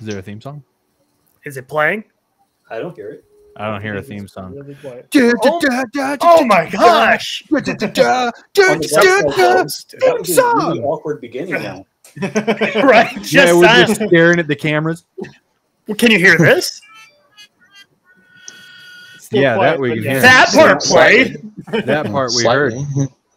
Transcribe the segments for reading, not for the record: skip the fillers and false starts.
Is there a theme song? Is it playing? I don't hear it. I don't hear a theme song. Oh my gosh! Theme song. Really awkward beginning now. Right? Just Yeah, we're just staring at the cameras. Well, can you hear this? Yeah, that we can hear. That part played. That part we heard.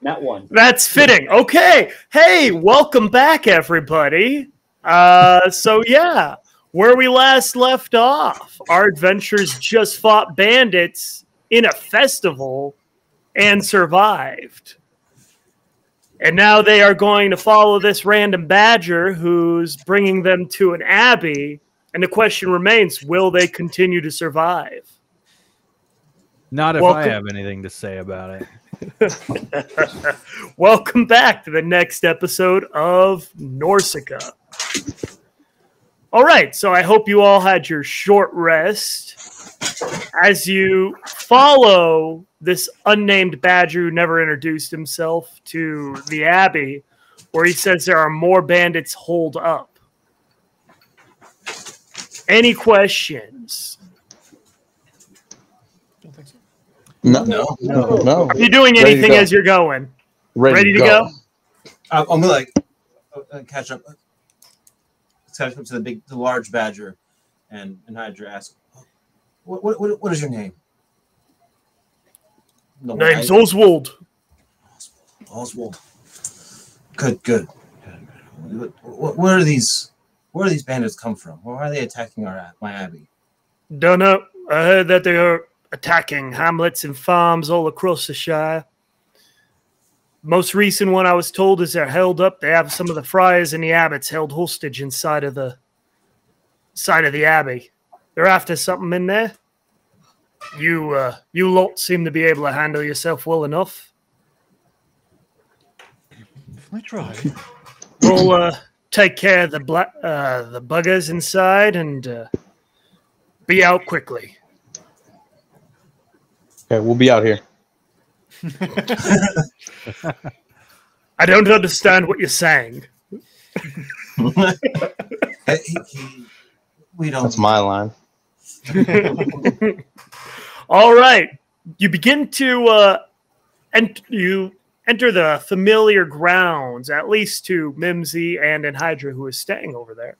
Not one. That's fitting. Okay. Hey, welcome back, everybody. So yeah, where we last left off, our adventurers just fought bandits in a festival and survived. And now they are going to follow this random badger who's bringing them to an abbey. And the question remains, will they continue to survive? Not if I have anything to say about it. Welcome back to the next episode of Norsica. All right, so I hope you all had your short rest as you follow this unnamed badger who never introduced himself to the abbey, where he says there are more bandits holed up. Any questions? No. Are you doing anything as you're going? Ready to go? I'm gonna like catch up. Catch up to the large badger, and Hydra asks, "What is your name?" No, Name's Oswald. Oswald. Good. Where are these bandits come from? Why are they attacking my abbey? Don't know. I heard that they are attacking hamlets and farms all across the Shire. Most recent one I was told is they're held up. They have some of the friars and the abbots held hostage inside of the abbey. They're after something in there. You lot seem to be able to handle yourself well enough. I try. We'll take care of the buggers inside and be out quickly. Okay, we'll be out here. I don't understand what you're saying. We don't. That's my line. All right. You begin to enter the familiar grounds, at least to Mimsy and Hydra, who is staying over there.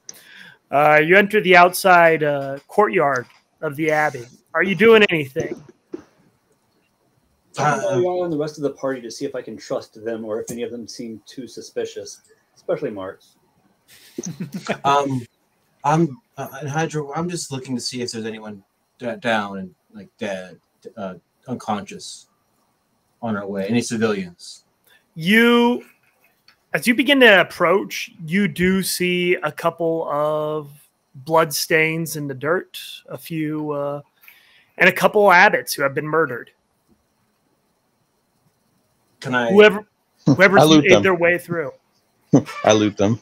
You enter the outside courtyard of the abbey. Are you doing anything? I'm going on the rest of the party to see if I can trust them or if any of them seem too suspicious, especially Marks. Hydra, I'm just looking to see if there's anyone down and like dead, unconscious on our way. Any civilians? As you begin to approach, you do see a couple of blood stains in the dirt, a few, and a couple of abbots who have been murdered. Can I? Whoever's made their way through. I loot them.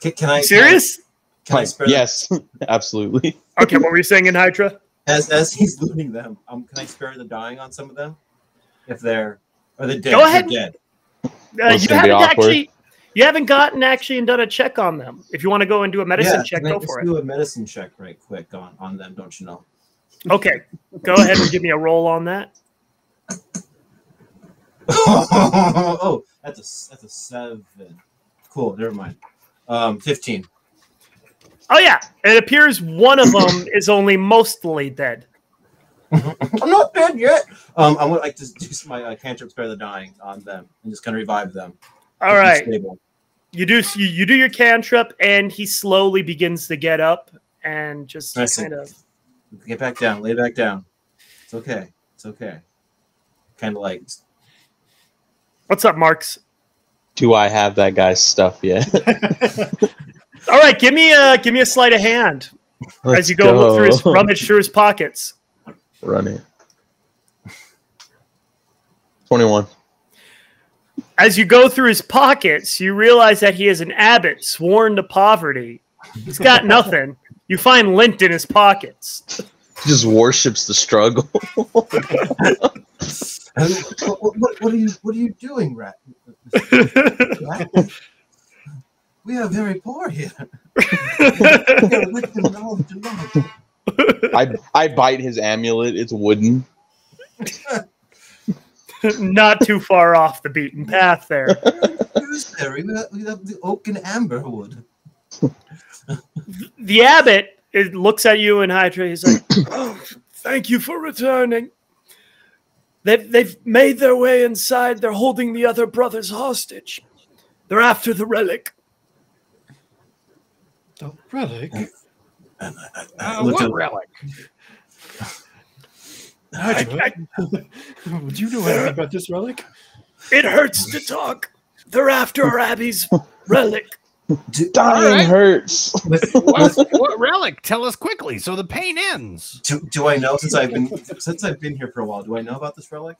Can I? Serious? Can I spare yes, absolutely. Okay, what were you saying in Hydra? As he's looting them, can I spare the dying on some of them? If they're dead? Go ahead. They're dead. You haven't gotten and done a check on them. If you want to go and do a medicine check, go for it. Do a medicine check right quick on them, don't you know? Okay, go ahead and give me a roll on that. Oh, that's a 7. Cool, never mind. 15. Oh yeah, it appears one of them is only mostly dead. I'm not dead yet. I would like to do my cantrip spare the dying on them and just kind of revive them. All right, you do your cantrip, and he slowly begins to get up and just kind of get back down, lay back down. It's okay. Kind of like. What's up, Marks? Do I have that guy's stuff yet? All right, give me a sleight of hand as you go look through rummage through his pockets. Run it. 21. As you go through his pockets, you realize that he is an abbot sworn to poverty. He's got nothing. You find lint in his pockets. He just worships the struggle. What are you doing, Rat? We are very poor here. I bite his amulet. It's wooden. Not too far off the beaten path there. We have the oak and amber wood. The abbot looks at you and Hydra. He's like, oh, thank you for returning. They've made their way inside. They're holding the other brothers hostage. They're after the relic. The relic? What relic? Would you know anything about this relic? It hurts to talk. They're after Abby's relic. Dying hurts. What relic? Tell us quickly so the pain ends. Do I know since I've been here for a while? Do I know about this relic?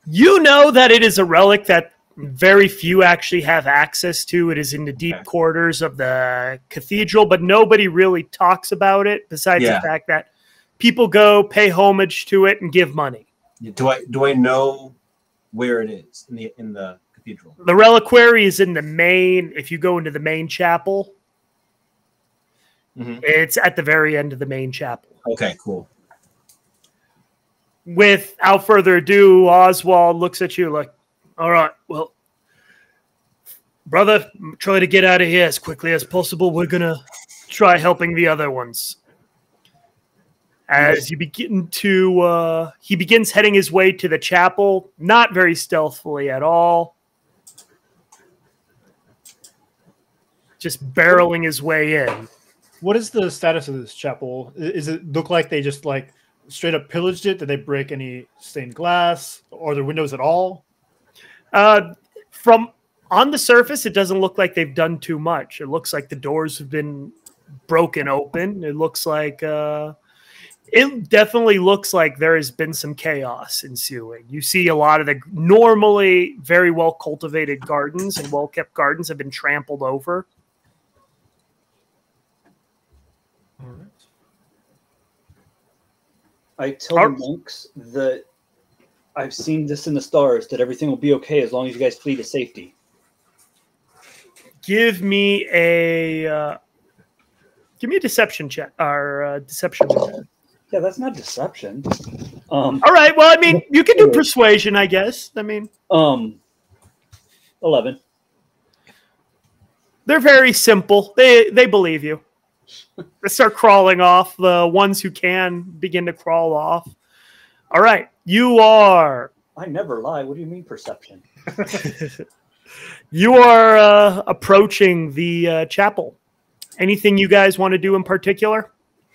You know that it is a relic that very few actually have access to. It is in the deep quarters of the cathedral, but nobody really talks about it besides the fact that people go pay homage to it and give money. Do I know where it is in the cathedral? The reliquary is in the main. If you go into the main chapel, it's at the very end of the main chapel. Okay, cool. Without further ado, Oswald looks at you like, all right, well, brother, try to get out of here as quickly as possible. We're going to try helping the other ones. As you begin to, he begins heading his way to the chapel, not very stealthily at all. Just barreling his way in. What is the status of this chapel? Is it look like they just like straight up pillaged it? Did they break any stained glass or the windows at all? From on the surface, it doesn't look like they've done too much. It looks like the doors have been broken open. It looks like it definitely looks like there has been some chaos ensuing. You see a lot of the normally very well cultivated gardens and well kept gardens have been trampled over. All right. I tell the monks that I've seen this in the stars, that everything will be okay as long as you guys flee to safety. Give me a deception check or deception check. Yeah, that's not deception. All right. Well, I mean, you can do persuasion, I guess. I mean, 11. They're very simple. They believe you. They start crawling off. The ones who can begin to crawl off. All right. You are. I never lie. What do you mean perception? You are approaching the chapel. Anything you guys want to do in particular?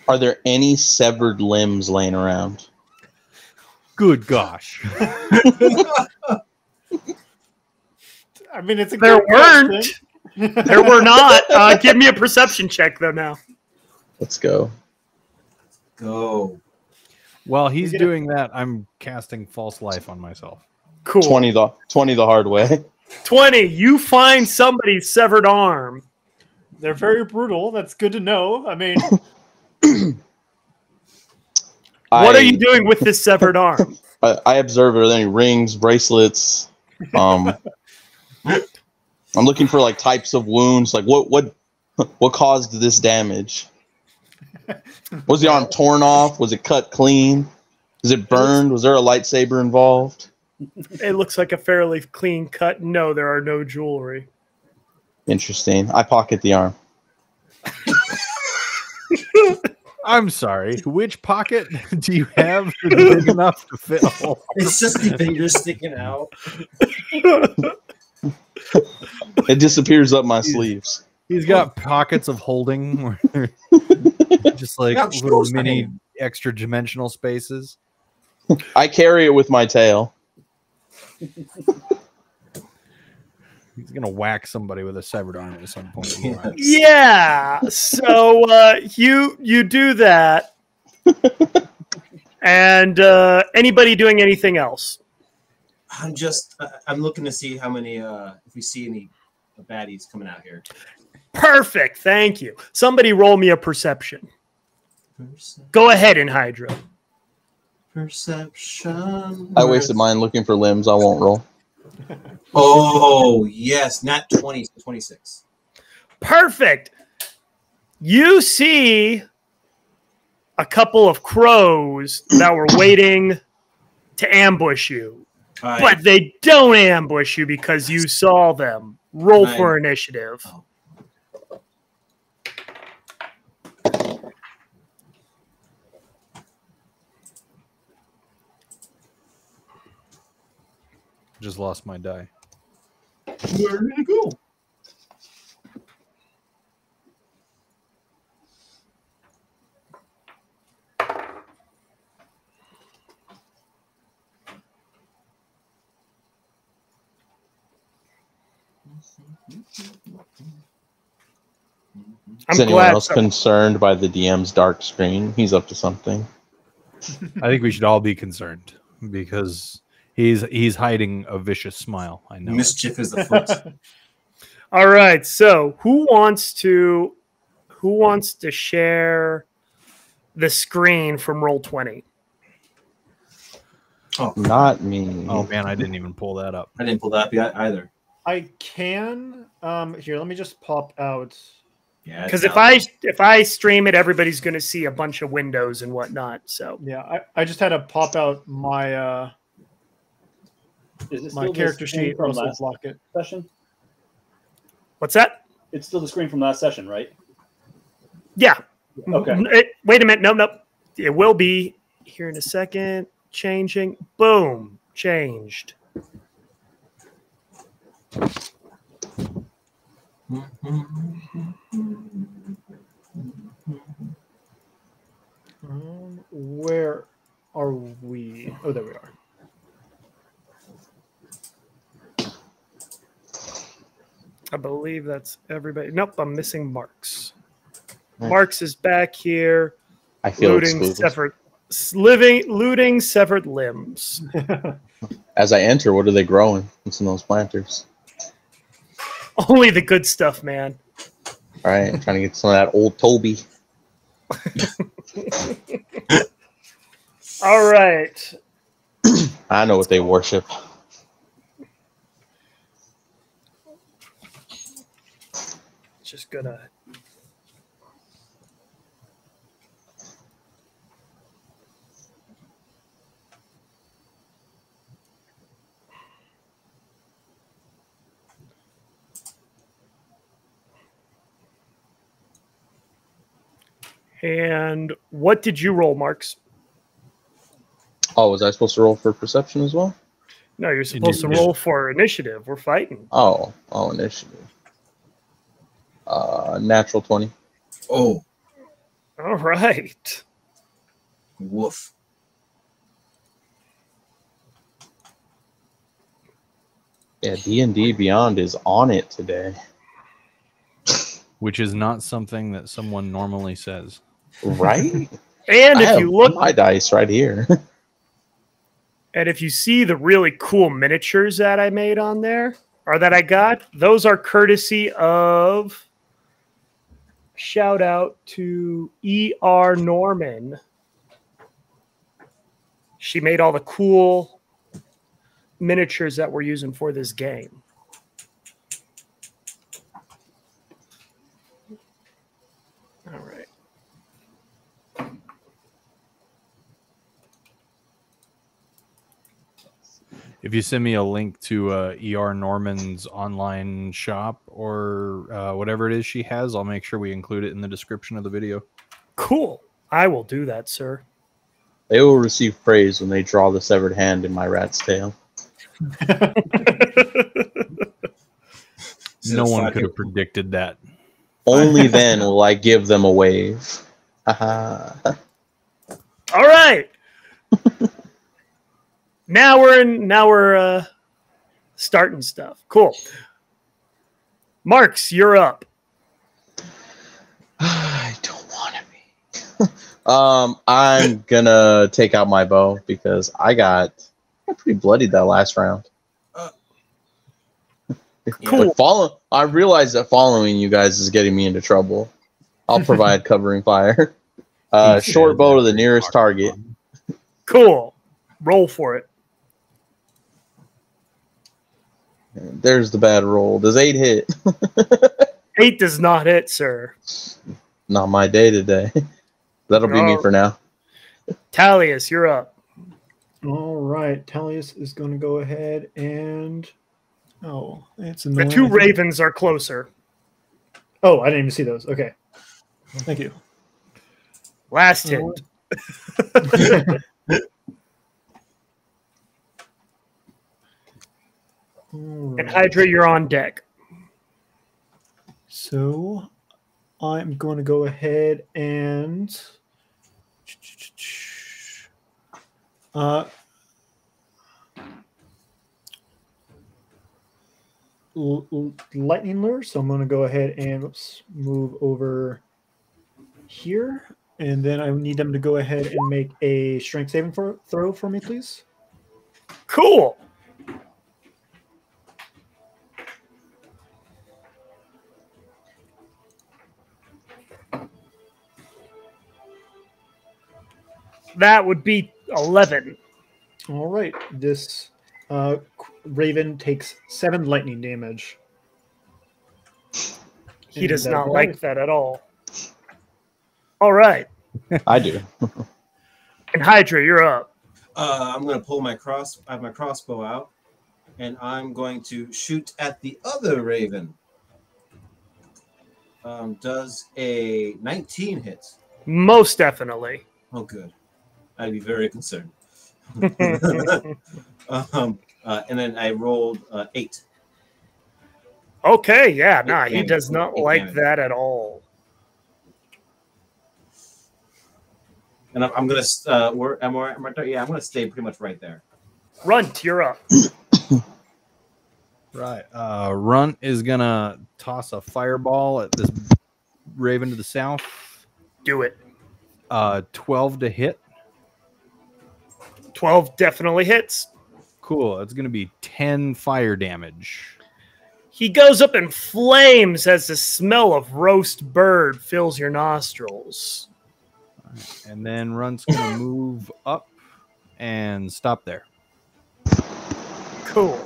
Are there any severed limbs laying around? Good gosh. I mean, it's a there good weren't. question. There were not. Give me a perception check, though, now. Let's go. Go. While he's doing that, I'm casting false life on myself. Cool. 20 the hard way. 20. You find somebody's severed arm. They're very brutal. That's good to know. I mean, what are you doing with this severed arm? I observe are there any rings, bracelets. I'm looking for like types of wounds. Like what caused this damage? Was the arm torn off? Was it cut clean? Was it burned? Was there a lightsaber involved? It looks like a fairly clean cut. No, there are no jewelry. Interesting. I pocket the arm. I'm sorry. Which pocket do you have big enough to fit a hole? It's just the fingers sticking out. It disappears up my sleeves. He's got pockets of holding, where just like little mini extra dimensional spaces. I carry it with my tail. He's gonna whack somebody with a severed arm at some point. Yeah. So you do that, and anybody doing anything else? I'm looking to see how many if we see any baddies coming out here. Perfect. Thank you. Somebody roll me a perception. Go ahead, in Hydra. Perception. I wasted mine looking for limbs. I won't roll. Oh, yes. Nat 20, 26. Perfect. You see a couple of crows that were waiting to ambush you. But they don't ambush you because you saw them. Roll for initiative. Just lost my die. Where did it go? Is anyone else concerned by the DM's dark screen? He's up to something. I think we should all be concerned because he's hiding a vicious smile. I know. Mischief is afoot. All right. So who wants to share the screen from Roll20? Oh, not me. Oh man, I didn't even pull that up. I didn't pull that up either. I can. Here, let me just pop out. Yeah, because if I stream it, everybody's going to see a bunch of windows and whatnot. So yeah, I just had to pop out my my character sheet or also block it. Session. What's that? It's still the screen from last session, right? Yeah. Okay. Wait a minute. Nope. It will be here in a second. Changing. Boom. Changed. Where are we? Oh, there we are. I believe that's everybody. Nope, I'm missing Marks. Marks is back here. I feel looting severed limbs. As I enter, what are they growing? What's in those planters? Only the good stuff, man. All right, I'm trying to get some of that old Toby. All right. I know what they worship. Just gonna. And what did you roll, Marks? Oh, was I supposed to roll for perception as well? No, you're supposed to roll for initiative. We're fighting. Oh, initiative. Natural 20. Oh. All right. Woof. Yeah, D&D Beyond is on it today. Which is not something that someone normally says. Right? And if you look, my dice right here. And if you see the really cool miniatures that I made on there, or that I got, those are courtesy of, shout out to E.R. Norman. She made all the cool miniatures that we're using for this game. All right. If you send me a link to E.R. Norman's online shop or whatever it is she has, I'll make sure we include it in the description of the video. Cool. I will do that, sir. They will receive praise when they draw the severed hand in my rat's tail. No one could have predicted that. Only then will I give them a wave. All right. Now we're starting stuff. Cool. Marks, you're up. I don't want to be. I'm gonna take out my bow because I got pretty bloodied that last round. Cool. I realize that following you guys is getting me into trouble. I'll provide covering fire. Short bow to the nearest target. Cool. Roll for it. There's the bad roll. Does 8 hit? 8 does not hit, sir. Not my day today. That'll be me for now. Talius, you're up. All right, Talius is going to go ahead and it's The annoying. 2 ravens are closer. Oh, I didn't even see those. Okay, thank you. Last hint. And Hydra, you're on deck. So I'm going to go ahead and lightning lure. So I'm going to go ahead and move over here, and then I need them to go ahead and make a strength saving throw for me, please. Cool. That would be 11. All right. This raven takes 7 lightning damage. He does not like that at all. All right. I do. And Hydra, you're up. I'm going to pull I have my crossbow out, and I'm going to shoot at the other raven. Does a 19 hit? Most definitely. Oh, good. I'd be very concerned. And then I rolled 8. Okay, yeah, nah, he damage. does not 8 like damage. that at all. And I'm gonna I'm gonna stay pretty much right there. Runt, you're up. Right. Runt is gonna toss a fireball at this raven to the south. Do it. 12 to hit. 12 definitely hits. Cool. It's gonna be 10 fire damage. He goes up in flames as the smell of roast bird fills your nostrils. And then Runt's gonna move up and stop there. Cool.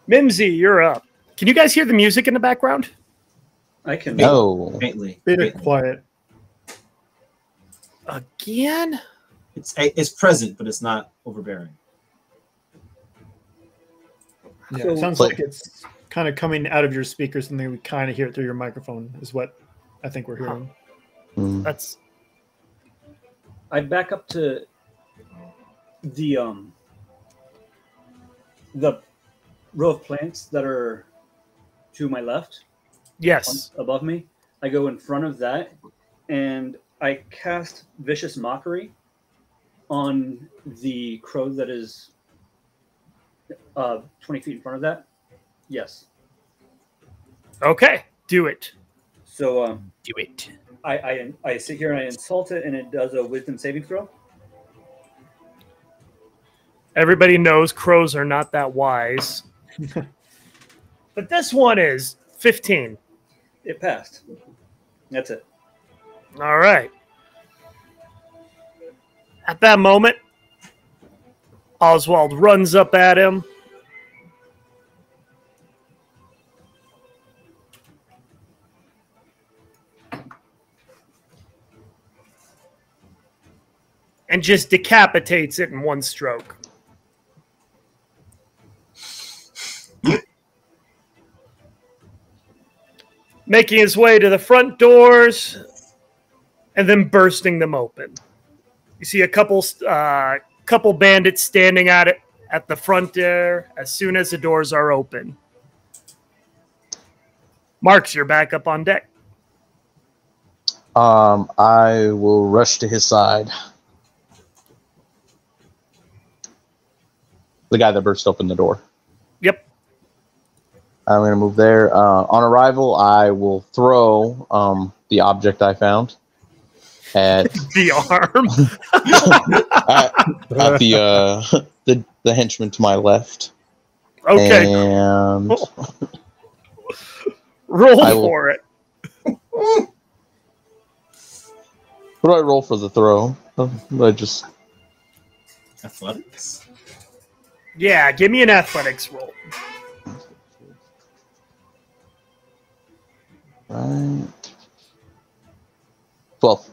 Mimsy, you're up. Can you guys hear the music in the background? I can. No. Faintly. Bit quiet. Again? It's present, but it's not overbearing. Yeah, So- it sounds like it's kind of coming out of your speakers, and then we kind of hear it through your microphone. Is what I think we're hearing. Mm. That's I back up to the row of plants that are to my left, yes. above me. I go in front of that, and I cast Vicious Mockery on the crow that is 20 feet in front of that. Yes. Okay, do it. So Do it. I sit here and I insult it, and it does a Wisdom saving throw. Everybody knows crows are not that wise. But this one is 15. It passed. That's it. All right. At that moment, Oswald runs up at him. And just decapitates it in one stroke. Making his way to the front doors and then bursting them open. You see a couple bandits standing at the front there as soon as the doors are open. Marks, you're back up on deck. I will rush to his side. The guy that burst open the door. Yep. I'm going to move there. On arrival, I will throw the object I found at The arm. at the henchman to my left. Okay. And Roll I will- for it. what do I roll for the throw? I just Athletics. Yeah, give me an athletics roll. Right. 12.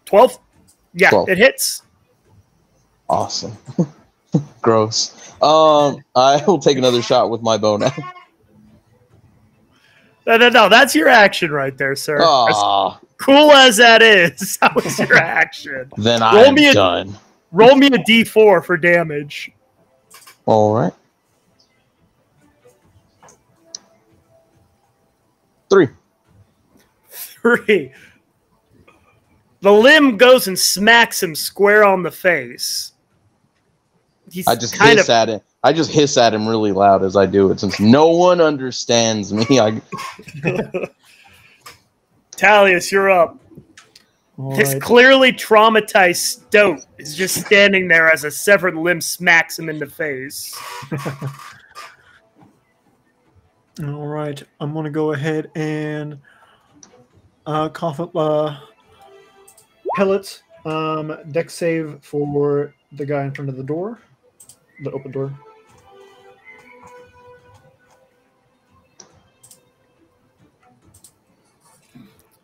12? Yeah, 12. it hits. Awesome. Gross. I will take another shot with my bow now. No, that's your action right there, sir. Ah, As cool as that is, that was your action. then I'm done. Roll me a d4 for damage. All right. 3. 3. The limb goes and smacks him square on the face. He's I just hiss at him. I just hiss at him really loud as I do it, since no one understands me. Talius, you're up. This clearly traumatized stoat is just standing there as a severed limb smacks him in the face. All right, I'm gonna go ahead and cough up pellets. Deck save for the guy in front of the door, the open door.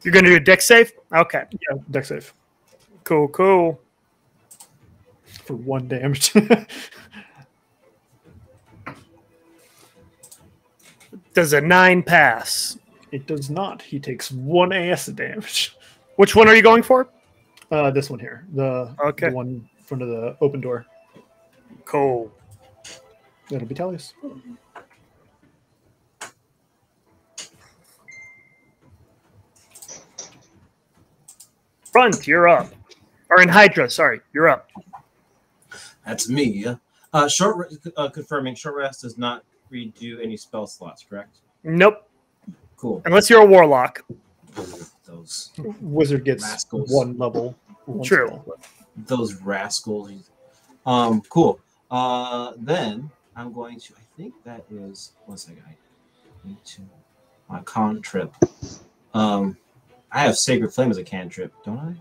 You're gonna do a deck save? Okay. Yeah, deck save Cool, cool. for 1 damage. Does a 9 pass? It does not. He takes 1 acid damage. Which one are you going for? This one here, the one in front of the open door. Cool. That'll be Talius. Front, you're up. Or in Hydra, sorry, you're up. That's me. Confirming, short rest does not redo any spell slots, correct? Nope. Cool. Unless you're a warlock. Those Wizard gets rascals. 1 level. True. Spell. Those rascals. Cool. Then I'm going to. I think that is. 1 second. I need to. My cantrip. I have Sacred Flame as a cantrip, don't I?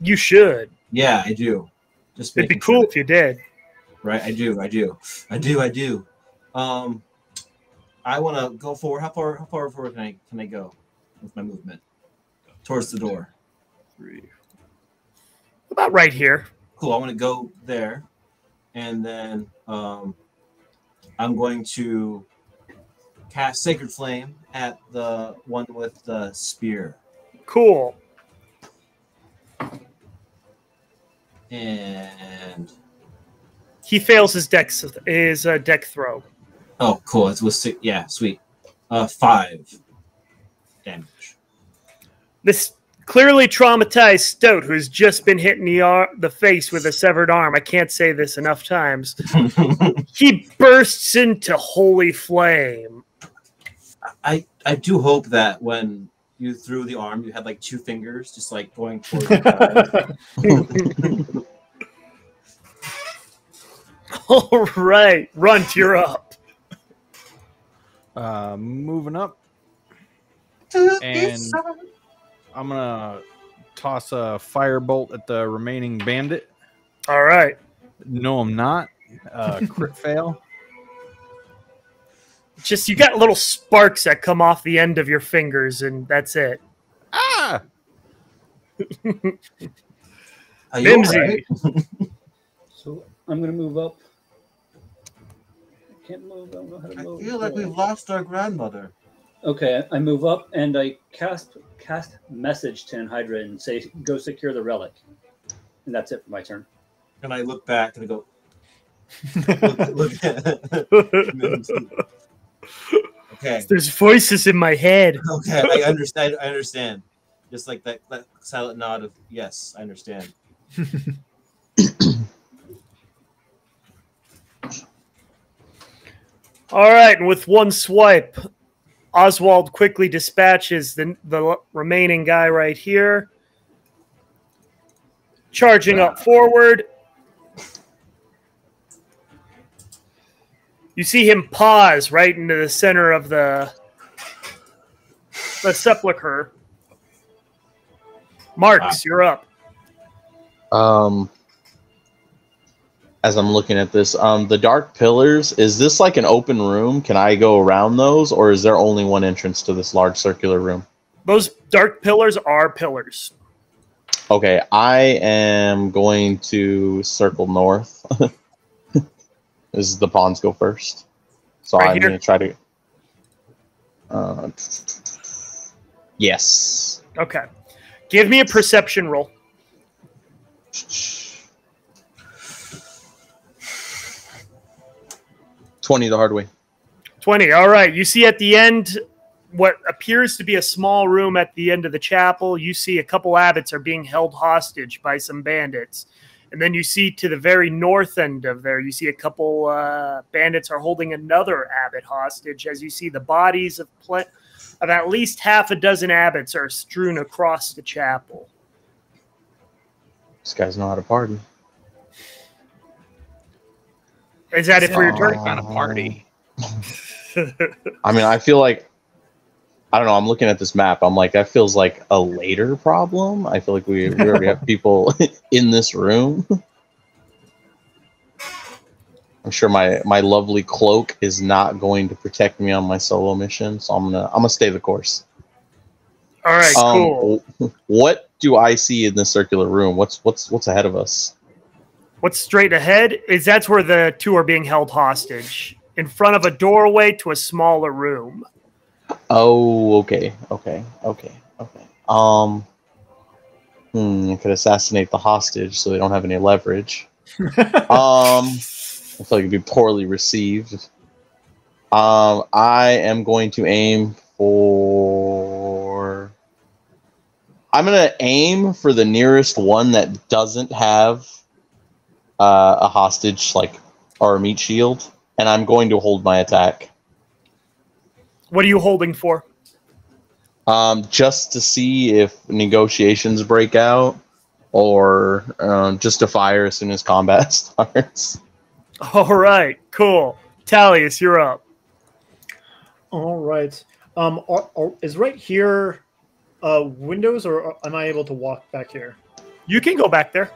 You should. Yeah, I do. Just It'd be making cool sure. if you did. Right, I do. I want to go forward. How far forward can I go with my movement towards the door? 3. About right here. Cool. I want to go there, and then I'm going to cast Sacred Flame at the one with the spear. Cool. And He fails his deck throw. oh, cool. It was 6. Yeah, sweet. 5 damage. This clearly traumatized stoat who's just been hit in the face with a severed arm. I can't say this enough times. He bursts into holy flame. I do hope that when you threw the arm, you had like 2 fingers just like going towards the All right, Runt, you're up. Moving up, and I'm gonna toss a firebolt at the remaining bandit. All right. No, I'm not. Crit fail. Just you got little sparks that come off the end of your fingers, and that's it. Ah! Are you Mimsy. alright? So I'm going to move up. I can't move. I don't know how to I move. feel like we've lost our grandmother. Okay, I move up and I cast message to Hydra and say, "Go secure the relic," and that's it for my turn. And I look back and I go, look at Okay. There's voices in my head. Okay, I understand. I understand. Just like that silent nod of yes, I understand. All right, and with one swipe, Oswald quickly dispatches the remaining guy right here. Charging up forward. You see him pause right into the center of the sepulcher. Marks, you're up. as I'm looking at this, the dark pillars, is this like an open room? Can I go around those, or is there only one entrance to this large circular room? Those dark pillars are pillars. Okay, I am going to circle north. This is the pawns go first. So Right I'm here? going to try to... yes. Okay. Give me a perception roll. 20 the hard way. 20. All right. You see at the end what appears to be a small room at the end of the chapel. You see a couple abbots are being held hostage by some bandits. And then you see to the very north end of there, you see a couple bandits are holding another abbot hostage. As you see, the bodies of at least half a dozen abbots are strewn across the chapel. These guys know how to party. Is that it for your turn? Kind of party. I mean, I feel like, I don't know, I'm looking at this map. I'm like, that feels like a later problem. I feel like we already have people in this room. I'm sure my lovely cloak is not going to protect me on my solo mission, so I'm gonna stay the course. All right, cool. What do I see in this circular room? What's ahead of us? What's straight ahead is that's where the two are being held hostage, in front of a doorway to a smaller room. Oh, okay. I could assassinate the hostage so they don't have any leverage. I feel like it'd be poorly received. I am going to aim for... I'm going to aim for the nearest one that doesn't have a hostage, like, or a meat shield, and I'm going to hold my attack. What are you holding for? Just to see if negotiations break out, or just to fire as soon as combat starts. All right, cool. Talius, you're up. All right. Is right here windows, or am I able to walk back here? You can go back there.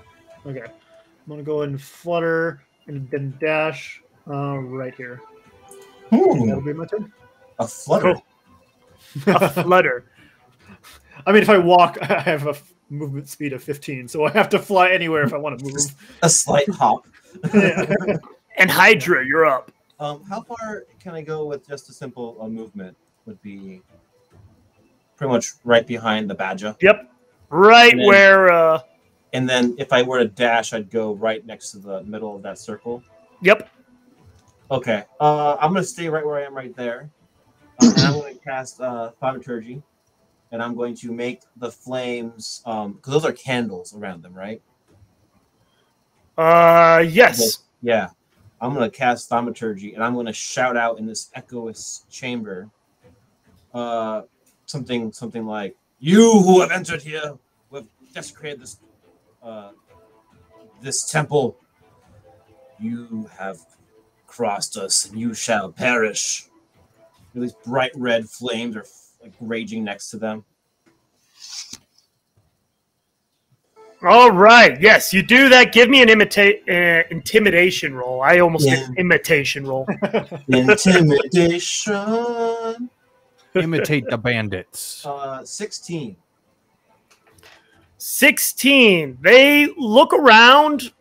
Okay. I'm going to go and flutter and then dash right here. That'll be my turn. A flutter. Cool. A flutter. I mean, if I walk, I have a movement speed of 15, so I have to fly anywhere if I want to move. A slight hop. Yeah. And Hydra, you're up. How far can I go with just a simple movement? Would be pretty much right behind the badger. Yep. Right And then- where... And then if I were to dash, I'd go right next to the middle of that circle. Yep. Okay. I'm going to stay right where I am right there. And I'm going to cast Thaumaturgy. And I'm going to make the flames... Because those are candles around them, right? Yes. Yeah. I'm going to cast Thaumaturgy. And I'm going to shout out in this echoous chamber. Something like, "You who have entered here, who have desecrated this temple, you have crossed us, and you shall perish." These bright red flames are like raging next to them. All right. Yes, you do that. Give me an intimidation roll. I almost did an imitation roll. Intimidation. Imitate the bandits. 16. 16. They look around,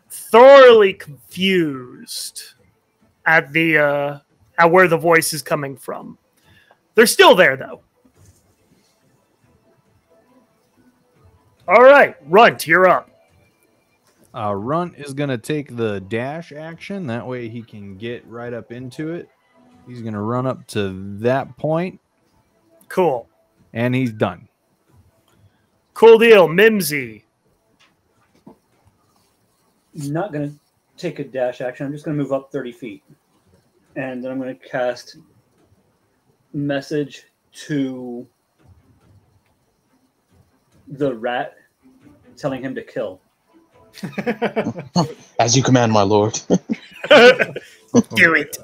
thoroughly confused at the at where the voice is coming from. They're still there, though. All right, Runt, you're up. Runt is going to take the dash action. That way he can get right up into it. He's going to run up to that point. Cool. And he's done. Cool deal. Mimsy. Not going to take a dash action. I'm just going to move up 30 feet. And then I'm going to cast message to the rat, telling him to kill. As you command, my lord. Do it.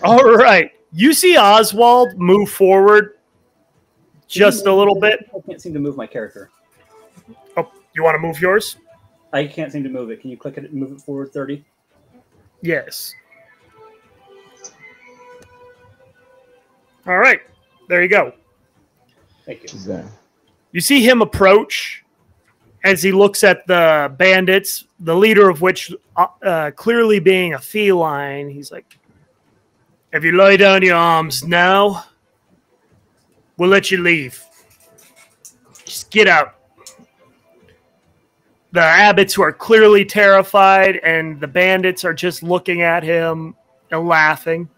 All right. You see Oswald move forward just a little bit. I can't seem to move my character. Oh, you want to move yours? I can't seem to move it. Can you click it and move it forward 30? Yes. All right. There you go. Thank you. He's there. You see him approach as he looks at the bandits, the leader of which clearly being a feline. He's like, if you lie down your arms now, we'll let you leave. Just get out. The abbots who are clearly terrified, and the bandits are just looking at him and laughing.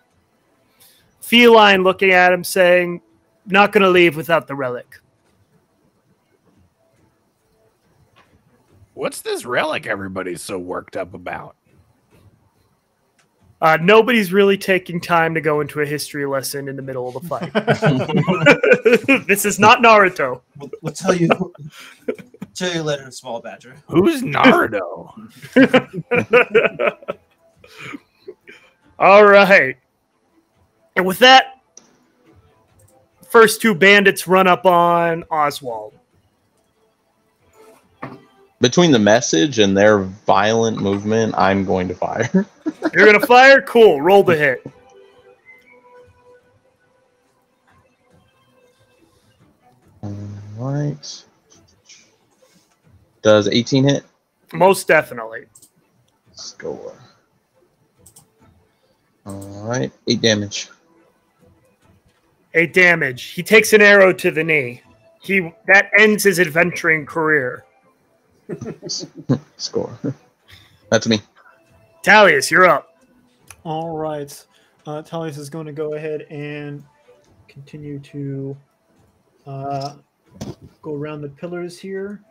Feline looking at him saying, not going to leave without the relic. What's this relic everybody's so worked up about? Nobody's really taking time to go into a history lesson in the middle of the fight. This is not Naruto. We'll tell you. Tell you later, small badger. Who's Naruto? All right. And with that, first two bandits run up on Oswald. Between the message and their violent movement, I'm going to fire. You're going to fire? Cool. Roll the hit. All right. Does 18 hit? Most definitely. Score. All right. 8 damage. 8 damage. He takes an arrow to the knee. That ends his adventuring career. Score. That's me. Talius, you're up. All right. Talius is going to go ahead and continue to go around the pillars here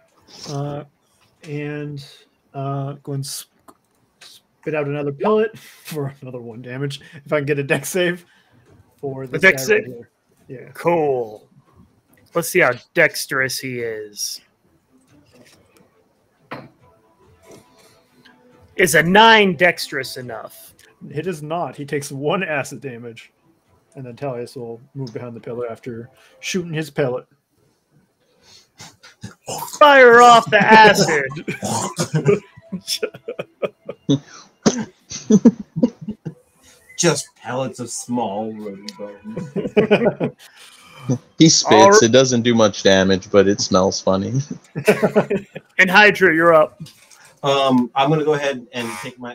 and go and spit out another pellet for another 1 damage. If I can get a dex save for this dex guy right save? here. Yeah. Cool. Let's see how dexterous he is. Is a 9 dexterous enough? It is not. He takes 1 acid damage. And then Talius will move behind the pillar after shooting his pellet. Fire off the acid. Just pellets of small rodent bones. He spits. It doesn't do much damage, but it smells funny. And Hydra, you're up. I'm gonna go ahead and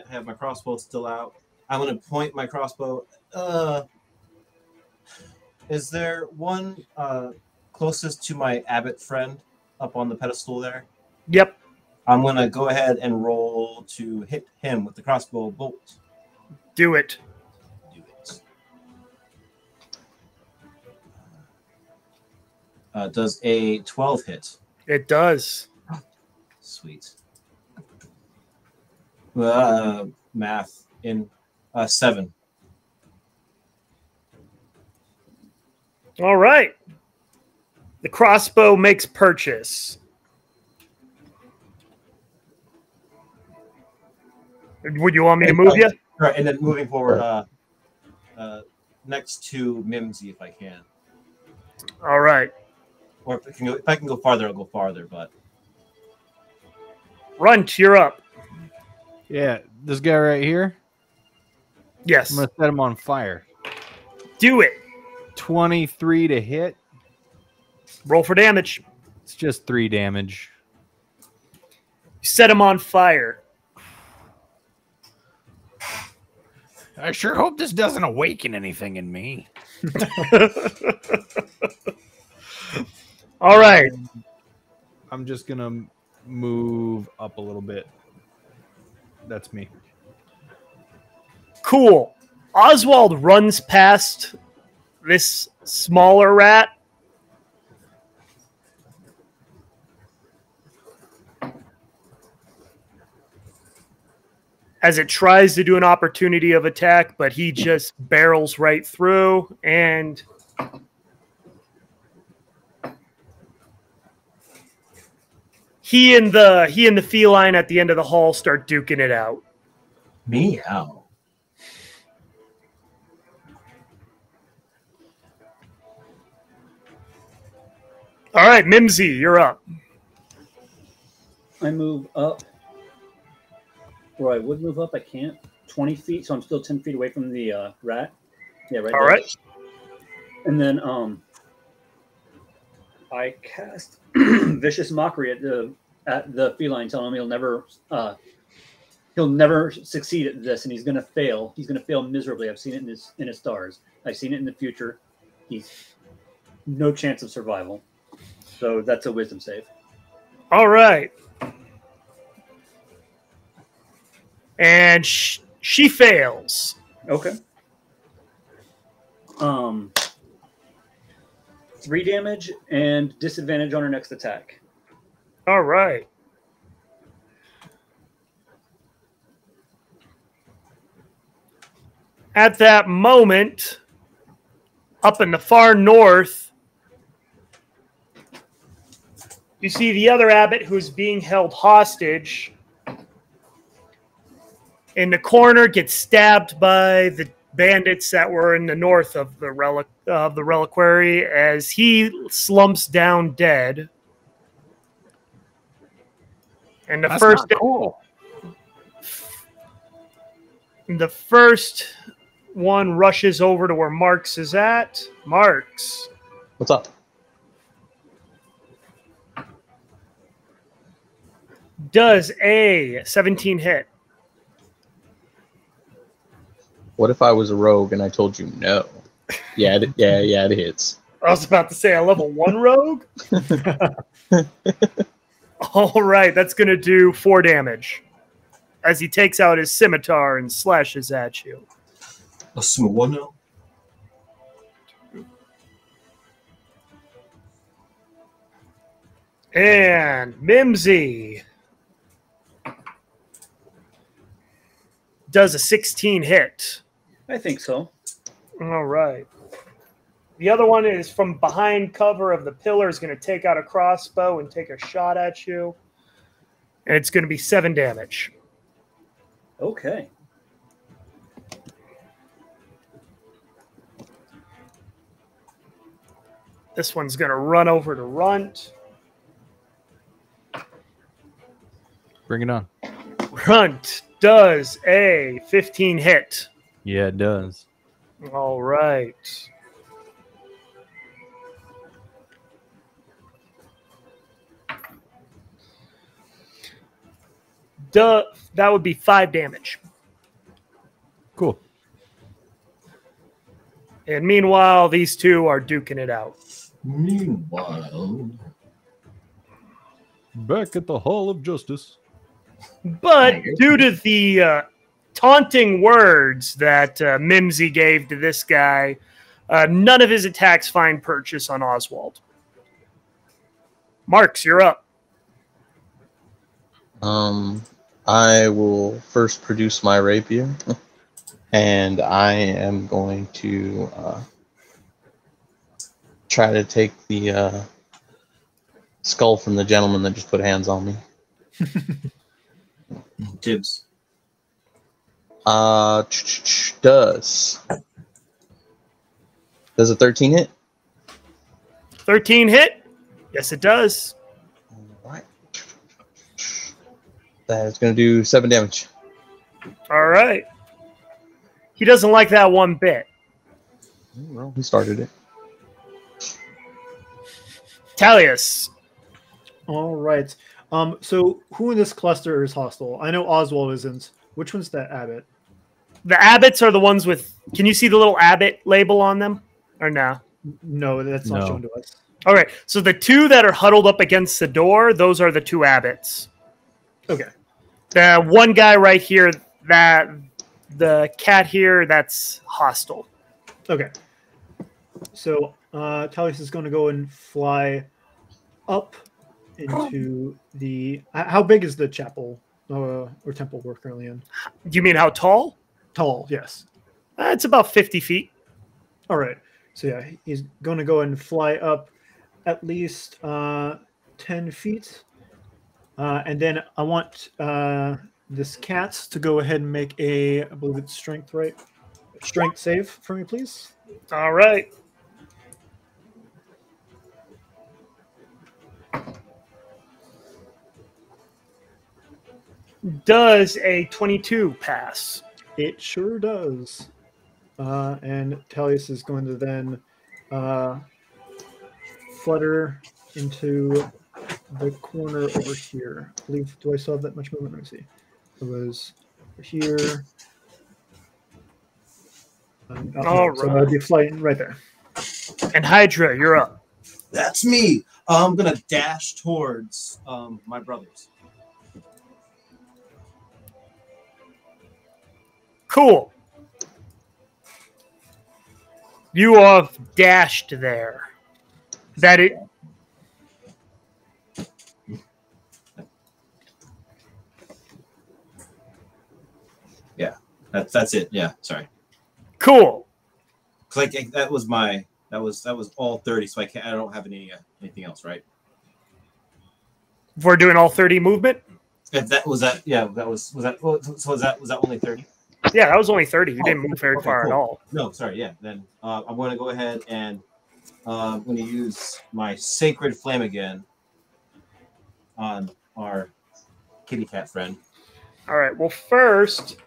have my crossbow still out. I'm gonna point my crossbow. Is there one closest to my abbot friend up on the pedestal there? Yep. I'm gonna go ahead and roll to hit him with the crossbow bolt. Do it. Do it. Does a 12 hit? It does. Sweet. Math in 7. All right. The crossbow makes purchase. Would you want me to move you? Right, and then moving forward, next to Mimsy if I can. All right. Or if I can go farther, I'll go farther. But Runt, you're up. Yeah, this guy right here. Yes. I'm gonna set him on fire. Do it. 23 to hit. Roll for damage. It's just 3 damage. Set him on fire. I sure hope this doesn't awaken anything in me. All right. I'm just gonna move up a little bit. That's me. Cool. Oswald runs past this smaller rat. As it tries to do an opportunity of attack, but he just barrels right through, and he and the feline at the end of the hall start duking it out. meow. All right, Mimsy, you're up. I move up where I would move up. I can't. 20 feet, so I'm still 10 feet away from the rat. Yeah, right All there. right. And then I cast vicious mockery at the feline, telling him he'll never succeed at this, and he's going to fail. He's going to fail miserably. I've seen it in his stars. I've seen it in the future. He's no chance of survival. So that's a wisdom save. All right. And she fails. Okay. 3 damage and disadvantage on her next attack. All right. At that moment, up in the far north, you see the other abbot who's being held hostage. In the corner, gets stabbed by the bandits that were in the north of the reliquary as he slumps down dead. And That's not cool. The first one rushes over to where Marks is at. Marks. What's up? Does a 17 hit? What if I was a rogue and I told you no? Yeah, it hits. I was about to say a level 1 rogue. All right, that's going to do 4 damage as he takes out his scimitar and slashes at you. A small one now. And Mimsy does a 16 hit. I think so. All right. The other one is from behind cover of the pillar, is going to take out a crossbow and take a shot at you. And it's going to be 7 damage. Okay. This one's going to run over to Runt. Bring it on. Runt does a 15 hit. Yeah, it does. All right. That would be 5 damage. Cool. And meanwhile, these two are duking it out. Meanwhile, Back at the Hall of Justice. But due to the taunting words that Mimsy gave to this guy, none of his attacks find purchase on Oswald. Marks, you're up. I will first produce my rapier, and I am going to try to take the skull from the gentleman that just put hands on me. Dibs. Does a 13 hit? 13 hit? Yes, it does. All right. That is going to do 7 damage. All right. He doesn't like that one bit. Well, he started it. Talius. All right. So who in this cluster is hostile? I know Oswald isn't. Which one's that abbot? The abbots are the ones with... Can you see the little abbot label on them? Or no? No, that's not shown to us. All right. So the two that are huddled up against the door, those are the two abbots. Okay. The one guy right here, the cat here, that's hostile. Okay. So Talius is going to go and fly up into the... How big is the chapel or temple we're currently in? Do you mean how tall? Tall, yes. It's about 50 feet. All right. So yeah, he's going to go and fly up at least 10 feet. And then I want this cat to go ahead and make I believe it's strength, right? Strength save for me, please. All right. Does a 22 pass? It sure does. And Talius is going to then flutter into the corner over here. I believe, do I still have that much movement? Let me see. It was here. So I'd be flying right there. And Hydra, you're up. That's me. I'm gonna dash towards my brothers. Cool. You have dashed there. That it. Yeah, that's it. Yeah, sorry. Cool. Like that was all 30. So I don't have anything else, right? We're doing all 30 movement. If that was that, yeah, that was that. So was that only 30? Yeah, that was only 30. You didn't move very far cool. at all. No, sorry. Yeah, then I'm going to go ahead and I'm going to use my Sacred Flame again on our kitty cat friend. All right. Well, first,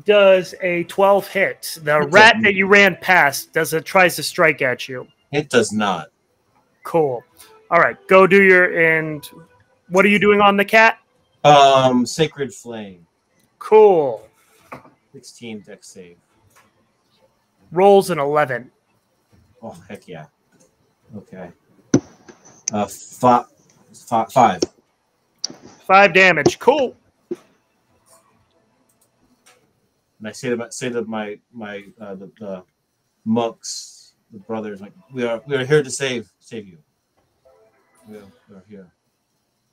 does a 12 hit? The rat that you ran past tries to strike at you? It does not. Cool. All right. Go do and what are you doing on the cat? Sacred Flame. Cool. 16 dex save. Rolls an 11. Oh, heck yeah. Okay. 5. 5 damage. Cool. And I say to my the monks, the brothers, like we are here to save you. We are here.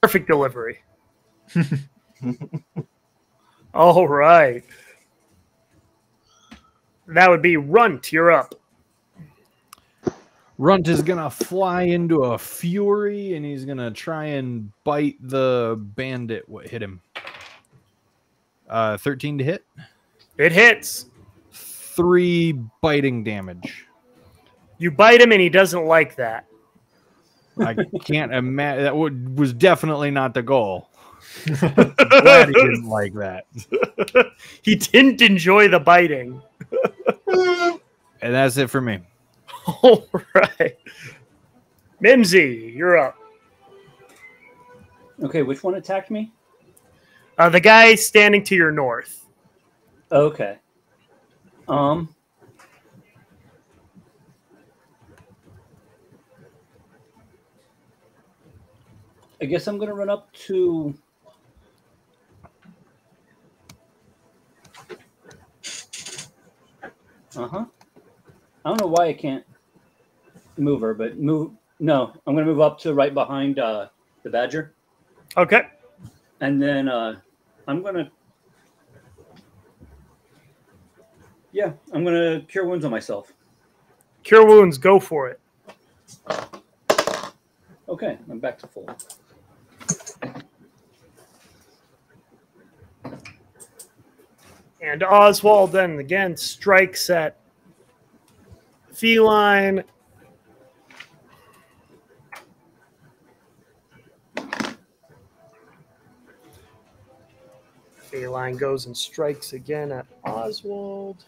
Perfect delivery. All right. That would be Runt. You're up. Runt is going to fly into a fury, and he's going to try and bite the bandit. What hit him? 13 to hit. It hits. 3 biting damage. You bite him, and he doesn't like that. I can't imagine. That was definitely not the goal. Glad he didn't like that. He didn't enjoy the biting. And that's it for me. All right. Mimsy, you're up. Okay, which one attacked me? The guy standing to your north. Okay. I guess I'm going to run up to... I don't know why I can't move her, but move... No, I'm going to move up to right behind the badger. Okay. And then I'm going to... Yeah, I'm going to cure wounds on myself. Cure wounds, go for it. Okay, I'm back to full. And Oswald then again strikes at Feline. Feline goes and strikes again at Oswald.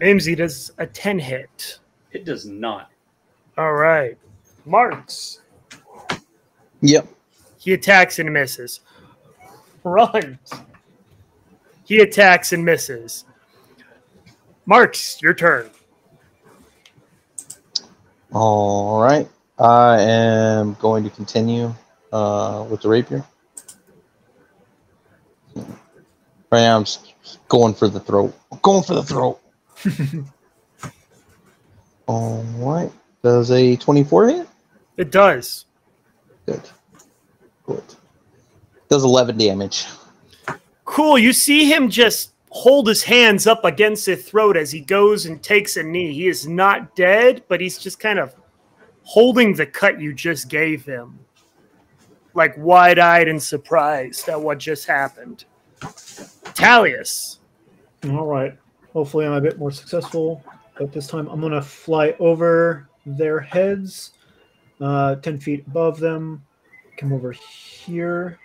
Mimsy does a 10 hit. It does not. All right. Marks. Yep. He attacks and misses. Runs. He attacks and misses. Marks, your turn. All right. I am going to continue with the rapier. Right now, I'm just going for the throat. Going for the throat. All right. Does a 24 hit? It does. Good. Good. Does 11 damage. Cool. You see him just hold his hands up against his throat as he goes and takes a knee. He is not dead, but he's just kind of holding the cut you just gave him. like wide-eyed and surprised at what just happened. Talius. All right. Hopefully, I'm a bit more successful. But this time, I'm going to fly over their heads, 10 feet above them, come over here.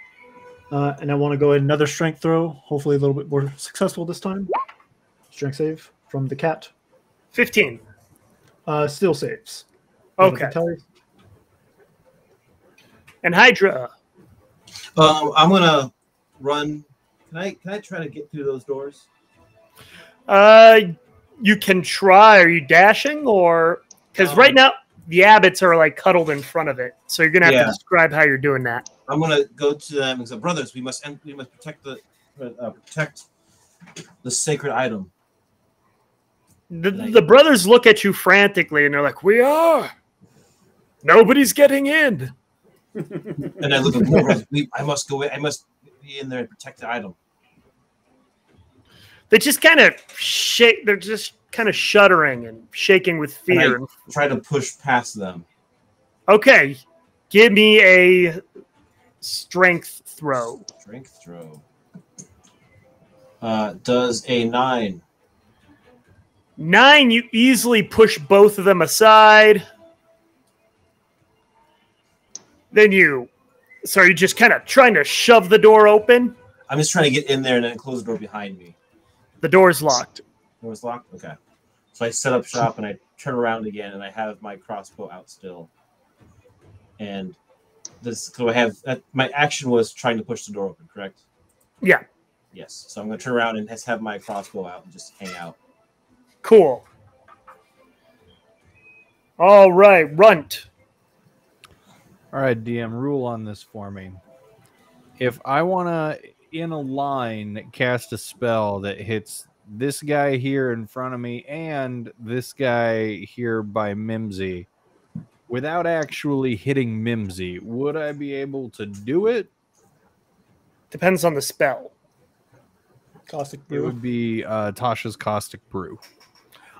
And I want to go ahead another strength throw. Hopefully, a little bit more successful this time. Strength save from the cat. 15. Still saves. Okay. And Hydra. I'm gonna run. Can I try to get through those doors? You can try. Are you dashing or because right now the abbots are like cuddled in front of it, so you're gonna have to describe how you're doing that. I'm gonna go to them and say, brothers, we must protect the sacred item. The brothers look at you frantically and they're like, "We are. Nobody's getting in." And I look at the brothers. I must go in. I must be in there and protect the item. They just kind of shake. They're just kind of shuddering and shaking with fear. And I try to push past them. Okay, give me a strength throw. Strength throw. Does a 9. 9, you easily push both of them aside. Then you're just kind of trying to shove the door open. I'm just trying to get in there and then close the door behind me. The door's locked. Door's locked? Okay. So I set up shop and I turn around again and I have my crossbow out still. And so I have my action was trying to push the door open, correct? Yeah. Yes. So I'm going to turn around and just have my crossbow out and just hang out. Cool. All right, Runt. All right, DM, rule on this for me. If I want to, in a line, cast a spell that hits this guy here in front of me and this guy here by Mimsy, without actually hitting Mimsy, would I be able to do it? Depends on the spell. Caustic brew. It would be Tasha's Caustic Brew.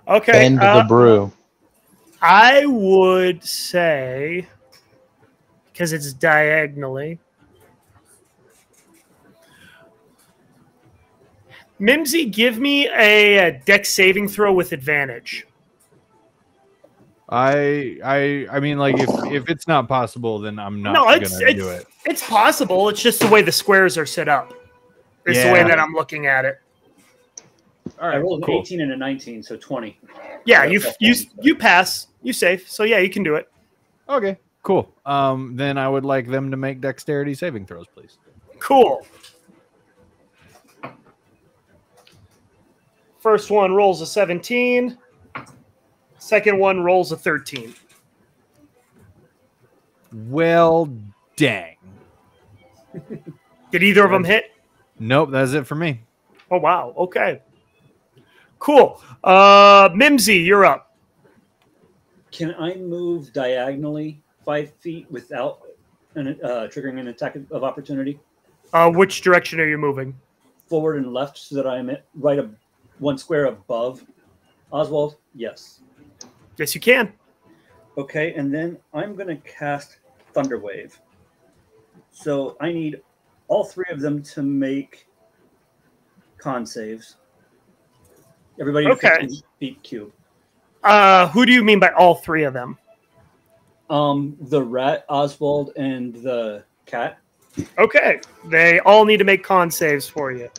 Okay. Bend the brew. I would say, because it's diagonally, Mimsy, give me a dex saving throw with advantage. I mean, like, if it's not possible, then I'm not going to do it. It's possible. It's just the way the squares are set up. It's the way that I'm looking at it. All right, I rolled an cool. 18 and a 19, so 20. Yeah, you pass. You save. So yeah, you can do it. Okay, cool. Then I would like them to make dexterity saving throws, please. Cool. First one rolls a 17. Second one rolls a 13. Well, dang. Did either of them hit? Nope, that's it for me. Oh, wow. Okay. Cool. Mimsy, you're up. Can I move diagonally 5 feet without triggering an attack of opportunity? Which direction are you moving? Forward and left so that I'm one square above Oswald? Yes. Yes, you can. Okay, and then I'm going to cast Thunderwave. So I need all 3 of them to make con saves. Everybody in 15 feet cube. Who do you mean by all 3 of them? The rat, Oswald, and the cat. Okay. They all need to make con saves for you.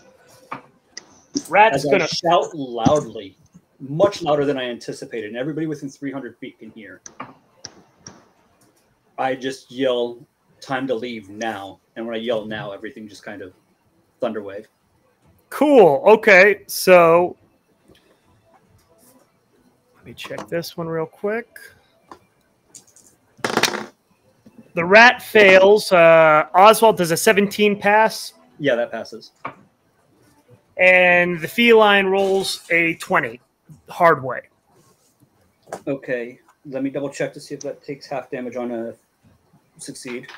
Rat's As going I to shout loudly, much louder than I anticipated, and everybody within 300 feet can hear. I just yell, "Time to leave now." And when I yell now, everything just kind of thunderwave. Cool. Okay. So let me check this one real quick. The rat fails. Oswald does a 17 pass, Yeah, that passes. and the feline rolls a 20 hard way. Okay, let me double check to see if that takes half damage on a succeed.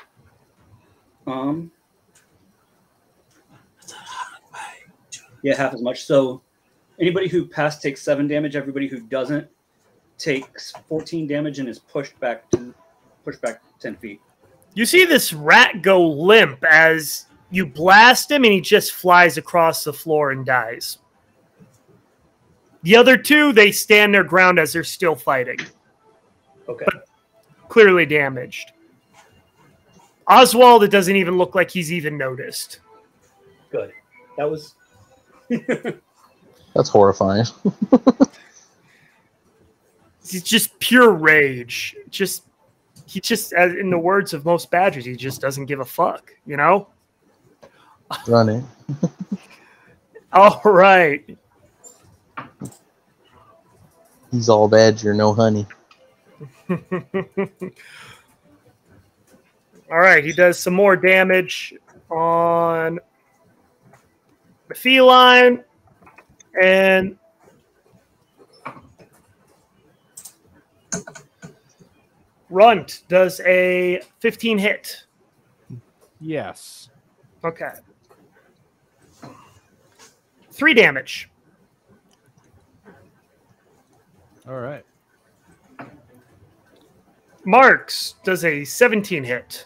Yeah, half as much. So anybody who passed takes 7 damage. Everybody who doesn't takes 14 damage and is pushed back 10 feet. You see this rat go limp as you blast him, and he just flies across the floor and dies. The other two, they stand their ground as they're still fighting. Okay. But clearly damaged. Oswald, it doesn't even look like he's even noticed. Good. That was. That's horrifying. It's just pure rage. He just, as in the words of most badgers, he just doesn't give a fuck, you know? Running. All right. He's all badger, no honey. All right, he does some more damage on the feline, and Runt does a 15 hit. Yes. Okay. 3 damage. All right. Marks does a 17 hit.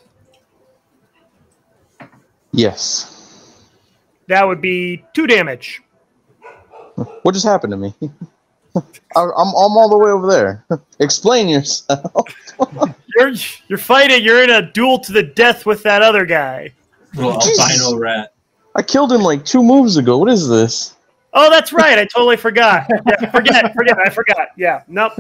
Yes. That would be 2 damage. What just happened to me? I'm all the way over there. Explain yourself. You're fighting. You're in a duel to the death with that other guy. Little albino rat. I killed him like 2 moves ago. What is this? Oh, that's right. I totally forgot. Yeah, forget. I forgot. Yeah. Nope.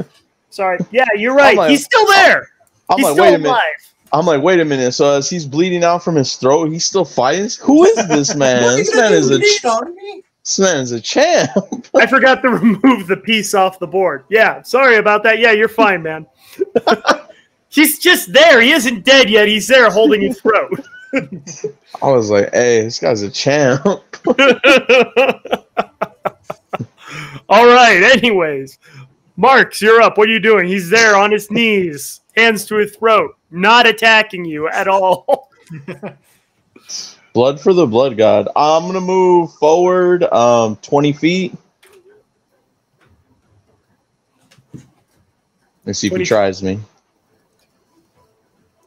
Sorry. Yeah, you're right. Like, he's still there. I'm He's like, still wait a minute. alive. I'm like, wait a minute. So as he's bleeding out from his throat, he's still fighting. Who is this man? This man is a champ. I forgot to remove the piece off the board. Yeah, sorry about that. Yeah, you're fine, man. He's just there. He isn't dead yet. He's there holding his throat. I was like, hey, this guy's a champ. All right. Anyways, Marks, you're up. What are you doing? He's there on his knees, hands to his throat, not attacking you at all. Blood for the blood god. I'm going to move forward 20 feet. Let's see if he tries me.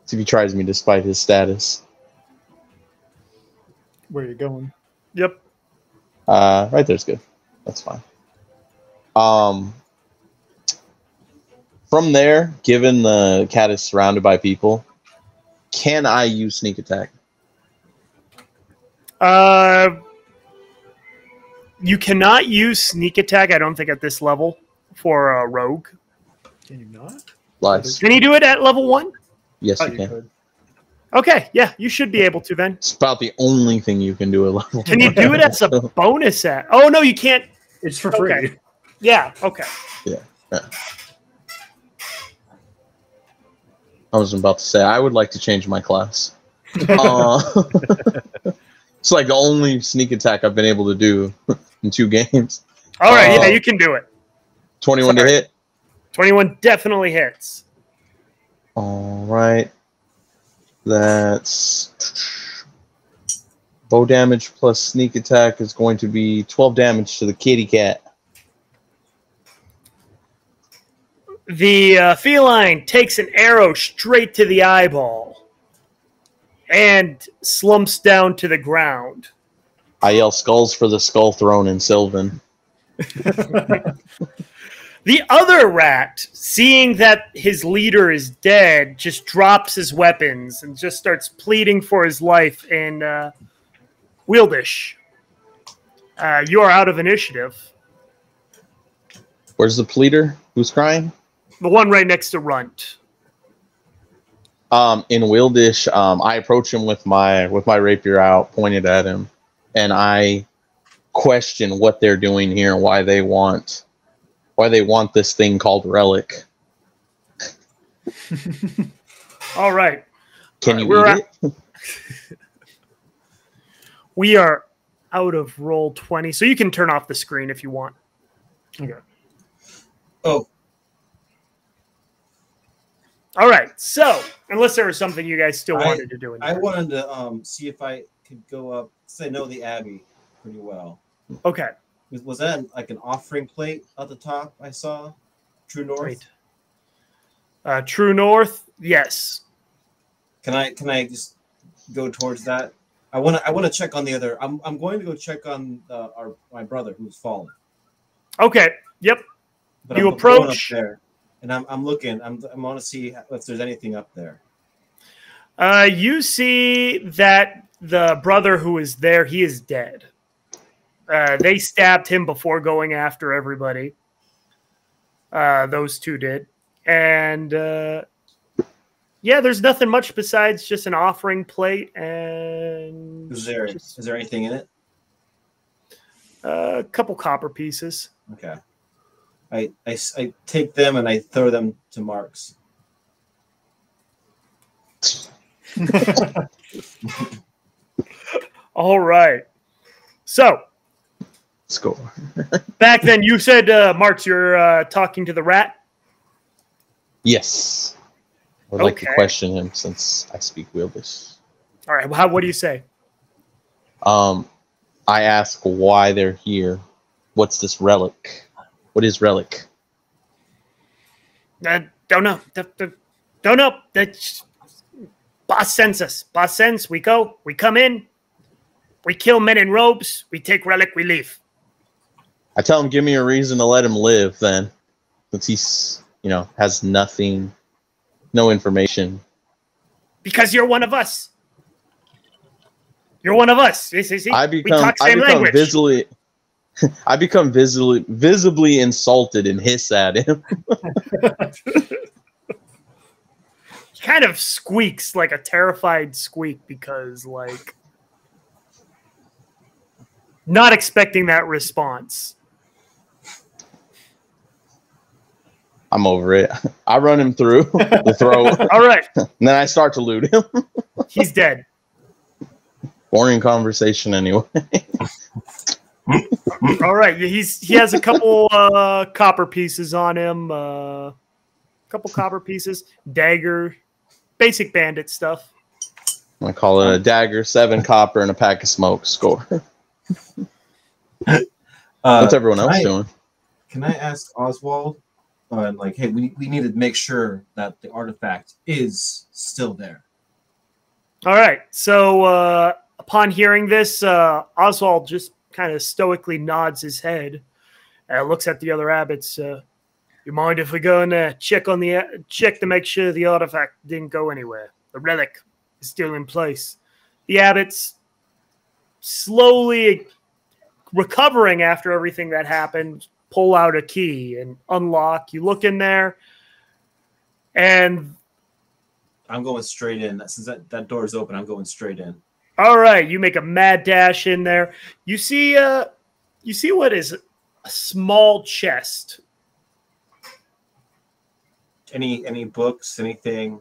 See if he tries me despite his status. Where are you going? Yep. Right there's good. That's fine. From there, given the cat is surrounded by people, can I use sneak attack? You cannot use sneak attack, I don't think, at this level for a rogue. Can you not? Lies. Can you do it at level 1? Yes, Oh, you can. could. Okay, yeah, you should be able to then. It's about the only thing you can do at level. Can you do it as a bonus at? Oh, no, you can't. It's for free. Okay. Yeah, okay. Yeah. I was about to say, I would like to change my class. It's like the only sneak attack I've been able to do in 2 games. All right, yeah, you can do it. 21 to hit. 21 definitely hits. All right. That's bow damage plus sneak attack is going to be 12 damage to the kitty cat. The feline takes an arrow straight to the eyeball and slumps down to the ground. I yell skulls for the skull throne in Sylvan. The other rat, seeing that his leader is dead, just drops his weapons and just starts pleading for his life in Wieldish. You are out of initiative. Where's the pleader? Who's crying? The one right next to Runt. In Wieldish, I approach him with my rapier out, pointed at him, and I question what they're doing here and why they want this thing called Relic. All right. Can you eat it? We are out of roll 20, so you can turn off the screen if you want. Okay. Oh, All right. So, unless there was something you guys still wanted to do. I wanted to see if I could go up, because I know the Abbey pretty well. Okay. Was that like an offering plate at the top I saw? True North? True North, yes. Can I just go towards that? I want to check on the other. I'm going to go check on my brother who's fallen. Okay. Yep. But You I'm going up approach. there, and I'm looking. I want to see if there's anything up there. You see that the brother who is there, he is dead. They stabbed him before going after everybody. Those two did. And yeah, there's nothing much besides just an offering plate and... Is there anything in it? A couple copper pieces. Okay. I take them and I throw them to Marks. All right. So, Score. back then you said, Marks, you're talking to the rat? Yes. I would like to question him since I speak Wieldish. All right. Well, what do you say? I ask why they're here. What's this relic? What is Relic? Don't know. Don't know. That's boss sends us. Boss sends. We go. We come in. We kill men in robes. We take Relic. We leave. I tell him, give me a reason to let him live then. Since he's, has nothing, no information. Because you're one of us. You're one of us. I become visibly insulted and hiss at him. He kind of squeaks like a terrified squeak because, like, not expecting that response. I'm over it. I run him through the throat. All right. And then I start to loot him. He's dead. Boring conversation anyway. All right. He has a couple copper pieces on him. Couple copper pieces. Dagger. Basic bandit stuff. I call it a dagger, 7 copper, and a pack of smoke. Score. What's everyone else doing? Can I ask Oswald? Like, hey, we need to make sure that the artifact is still there. All right. So upon hearing this, Oswald just kind of stoically nods his head and looks at the other abbots. You mind if we go and check to make sure the artifact didn't go anywhere? The relic is still in place. The abbots, slowly recovering after everything that happened, pull out a key and unlock. You look in there, and I'm going straight in. Since that door is open, I'm going straight in. All right, you make a mad dash in there. You see what is a small chest. Any books, anything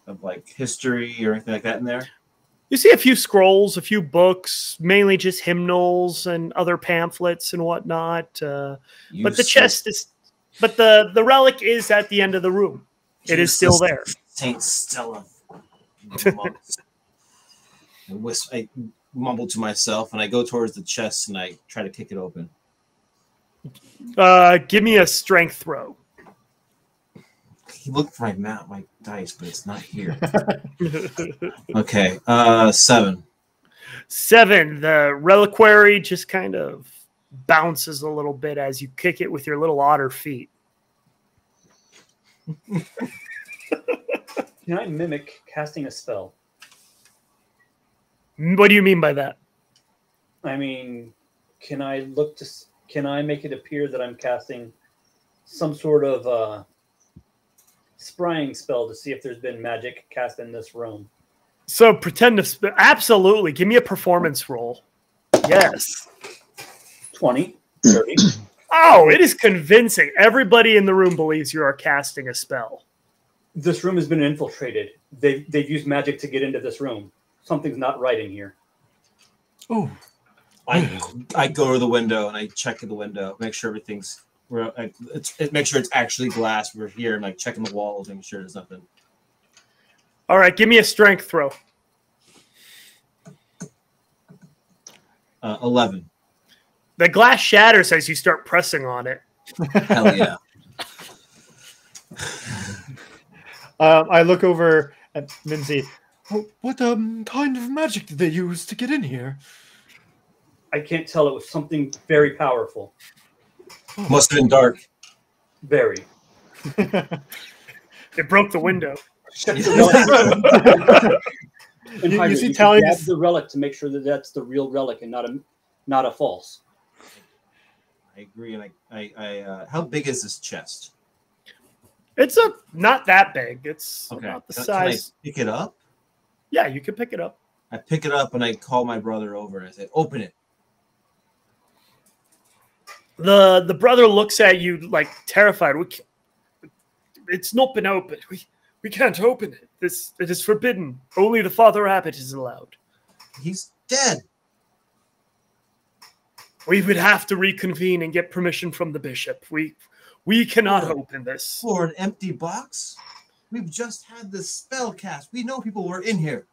of like history or anything like that in there? You see a few scrolls, a few books, mainly just hymnals and other pamphlets and whatnot. But the chest is, but the relic is at the end of the room. It is still there. Saint Stella. I mumble to myself and I go towards the chest and I try to kick it open. Give me a strength throw. He looked for my dice, but it's not here. Okay, 7. 7. The reliquary just kind of bounces a little bit as you kick it with your little otter feet. Can I mimic casting a spell? What do you mean by that? I mean, can I make it appear that I'm casting some sort of scrying spell to see if there's been magic cast in this room? So pretend to absolutely. Give me a performance roll. Yes. 20, 30. Oh, it is convincing. Everybody in the room believes you are casting a spell. This room has been infiltrated. They've used magic to get into this room. Something's not right in here. Oh. I go to the window and I check the window, make sure everything's make sure it's actually glass. We're here and like checking the walls, making sure there's nothing. All right, give me a strength throw. 11. The glass shatters as you start pressing on it. Hell yeah. I look over at Minzy. What kind of magic did they use to get in here? I can't tell. It was something very powerful. Must have been dark. Very. It broke the window. Check the relic. And You Hydra, see you Tally grab is- the relic to make sure that that's the real relic and not a false. I agree. And I how big is this chest? It's not that big. It's Okay. about the Can size. I pick it up? Yeah, you can pick it up. I pick it up and I call my brother over. I say, "Open it." The brother looks at you like terrified. It's not been opened. We can't open it. It is forbidden. Only the Father Abbot is allowed. He's dead. We would have to reconvene and get permission from the bishop. We cannot open this. For an empty box? We've just had this spell cast. We know people were in here.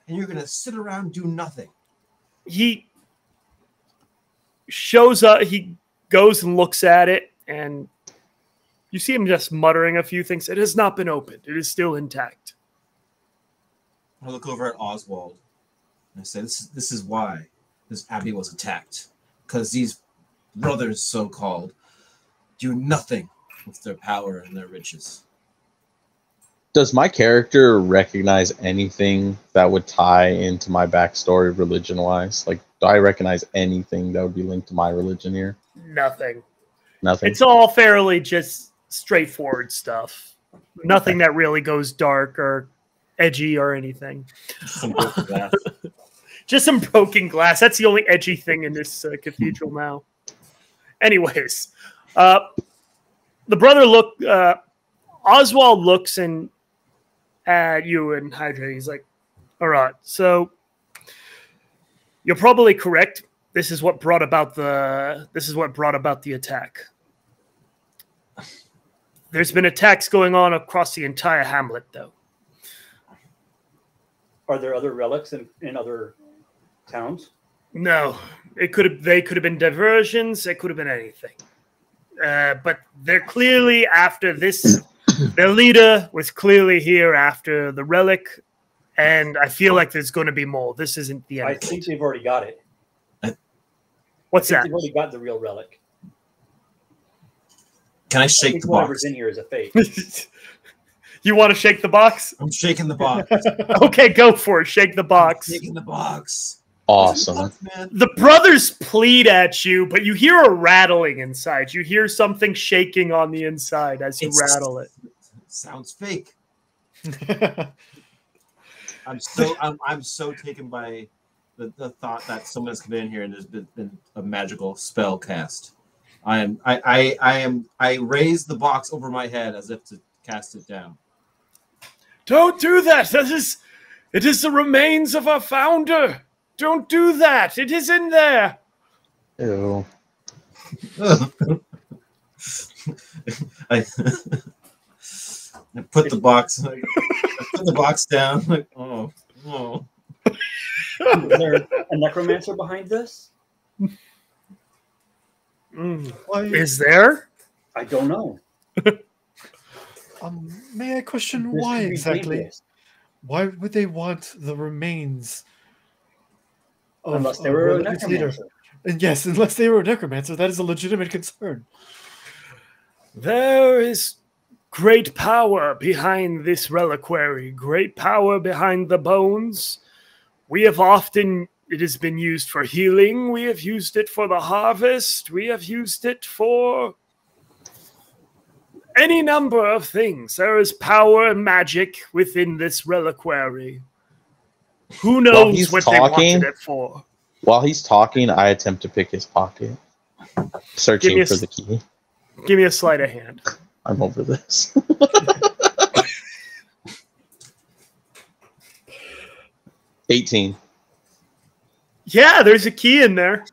And you're gonna sit around and do nothing. He shows up. He goes and looks at it, and you see him just muttering a few things. It has not been opened. It is still intact. I look over at Oswald and I say, this is why this abbey was attacked. Because these brothers, so-called, do nothing with their power and their riches. Does my character recognize anything that would tie into my backstory religion-wise? Like, do I recognize anything that would be linked to my religion here? Nothing. Nothing. It's all fairly just straightforward stuff. Nothing that really goes dark or edgy or anything. Some broken glass. Just some broken glass. That's the only edgy thing in this cathedral now. Anyways, the brother Oswald looks at you and Hydra. He's like, all right, so you're probably correct. This is what brought about the attack. There's been attacks going on across the entire hamlet, though. Are there other relics in other towns? No, they could have been diversions. It could have been anything. But they're clearly after this. Their leader was clearly here after the relic, and I feel like there's going to be more. This isn't the end. I think they've already got it. What's that? They've already got the real relic. Can I I shake think the whatever's box? in here is a fake. You want to shake the box? I'm shaking the box. Okay, go for it. Shake the box. Shaking the box. Awesome. Box, man. The brothers plead at you, but you hear a rattling inside. You hear something shaking on the inside as you rattle it. Sounds fake. I'm so taken by the thought that someone's come in here and there's been a magical spell cast. I raise the box over my head as if to cast it down. Don't do that. It is the remains of our founder. Don't do that. It is in there. Ew. I put the box. I put the box down. Like, oh. Is there a necromancer behind this? Is there? I don't know. May I question This why could be exactly? dangerous. Why would they want the remains? Unless they were a Relic's leader? necromancer. And yes, unless they were a necromancer, that is a legitimate concern. There is great power behind this reliquary, great power behind the bones. It has been used for healing. We have used it for the harvest. We have used it for any number of things. There is power and magic within this reliquary. Who knows he's what they talking- wanted it for? While he's talking, I attempt to pick his pocket, searching for the key. Give me a sleight of hand. I'm over this. 18. Yeah, there's a key in there.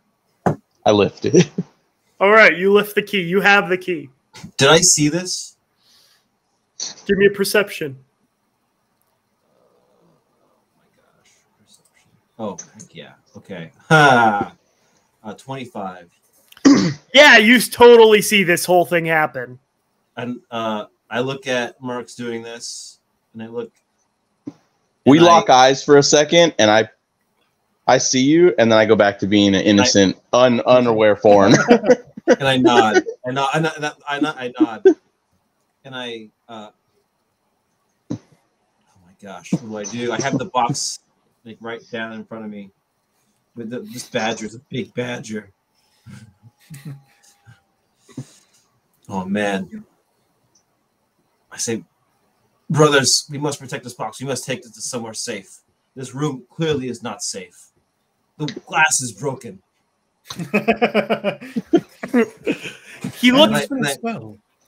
I lift it. All right, you lift the key. You have the key. Did I see this? Give me a perception. Oh, heck yeah. Okay. Ha! 25. Yeah, you totally see this whole thing happen. And I look at Mercs doing this, and I look. We lock eyes for a second, and I see you, and then I go back to being an innocent, unaware foreigner. And I nod. I nod. And oh my gosh, what do? I have the box like right down in front of me with this badger. It's a big badger. Oh man. I say, brothers, we must protect this box. We must take it to somewhere safe. This room clearly is not safe. The glass is broken. He looks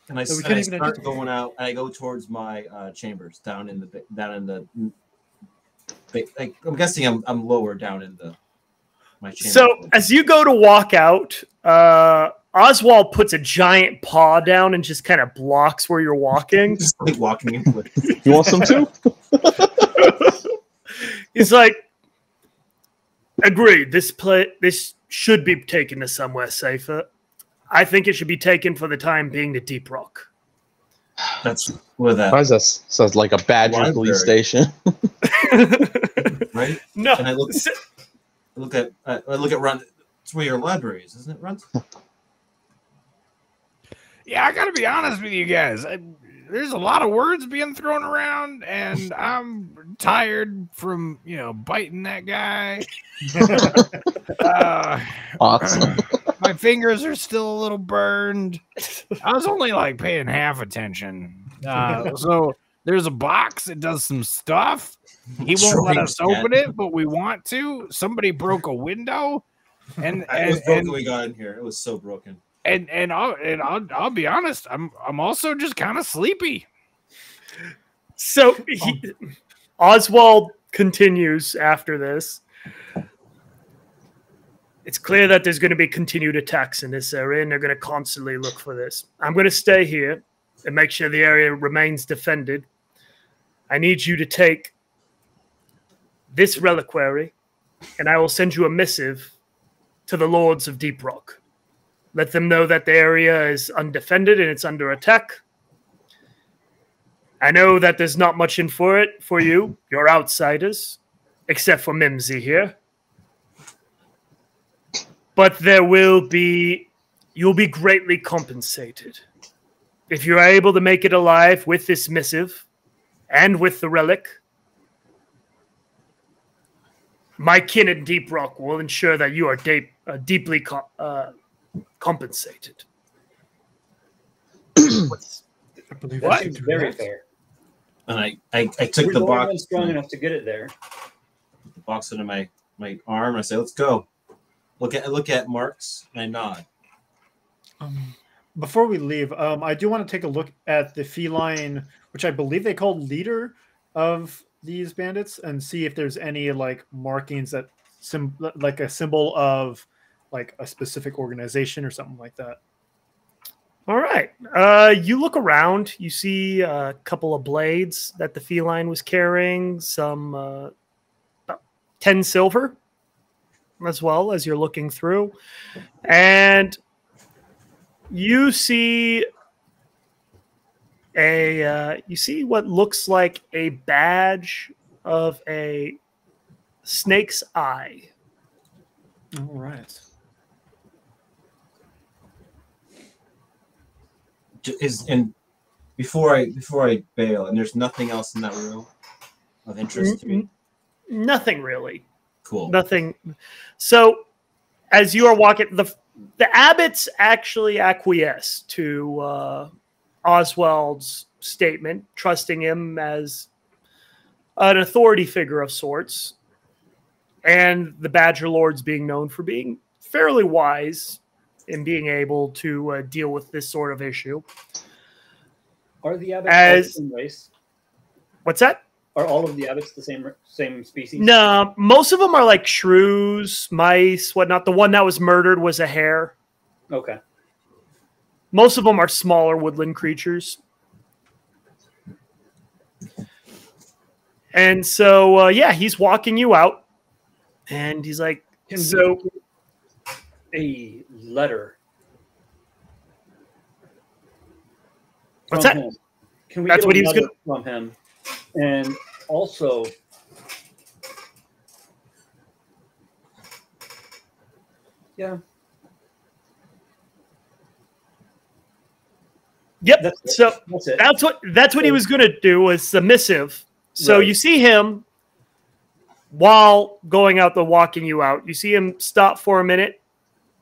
and I start going out, and I go towards my chambers down in the. Like, I'm guessing I'm lower down in my chamber. So as you go to walk out, Oswald puts a giant paw down and just kind of blocks where you're walking. Just like walking into it. You want some too? He's like, agreed. This should be taken to somewhere safer. I think it should be taken for the time being to Deep Rock. That's where that. Why is that? Sounds like a Badger police station. Right? No. And I look at Run. It's where your library is, isn't it, Run? Yeah, I gotta be honest with you guys. There's a lot of words being thrown around, and I'm tired from biting that guy. Awesome. My fingers are still a little burned. I was only like paying half attention. So there's a box that does some stuff. He won't let us open it, but we want to. Somebody broke a window, and it was broken when we got in here. It was so broken. And I'll be honest. I'm also just kind of sleepy. So Oswald continues after this. It's clear that there's going to be continued attacks in this area, and they're going to constantly look for this. I'm going to stay here and make sure the area remains defended. I need you to take this reliquary, and I will send you a missive to the Lords of Deep Rock. Let them know that the area is undefended and it's under attack. I know that there's not much in for it for you. You're outsiders, except for Mimsy here. But you'll be greatly compensated. If you're able to make it alive with this missive and with the relic, my kin in Deep Rock will ensure that you are deeply compensated. I believe That seems very fair. And I took We're the the box. ones strong enough to get it there. The box under my arm. And I say, "Let's go." Look at Marks, and I nod. Before we leave, I do want to take a look at the feline, which I believe they call leader of these bandits, and see if there's any like markings that like a symbol of like a specific organization or something like that. All right. You look around. You see a couple of blades that the feline was carrying, some 10 silver as well as you're looking through. And you see what looks like a badge of a snake's eye. All right. And before I bail, and there's nothing else in that room of interest to me. Nothing really. Cool. Nothing. So as you are walking, the abbots actually acquiesce to Oswald's statement, trusting him as an authority figure of sorts, and the Badger Lords being known for being fairly wise in being able to deal with this sort of issue. Are the abbots all the same race? What's that? Are all of the abbots the same species? No, most of them are like shrews, mice, whatnot. The one that was murdered was a hare. Okay. Most of them are smaller woodland creatures. And so, yeah, he's walking you out. And he's like, so... A letter. What's that? Him. Can we That's get what a he was letter going from him And also, yeah. Yep. That's So it. that's what he was going to do, was submissive. So Right. you see him while going out the walking you out. You see him stop for a minute,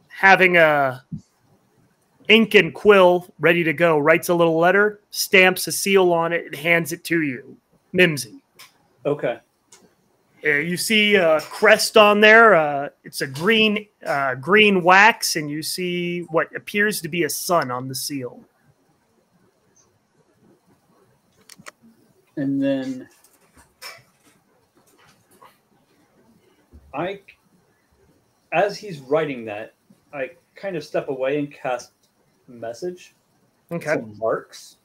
having a ink and quill ready to go. Writes a little letter, stamps a seal on it, and hands it to you, Mimsy. Okay. You see a crest on there. It's a green wax, and you see what appears to be a sun on the seal. And then as he's writing that, I kind of step away and cast a message. Okay. Some marks.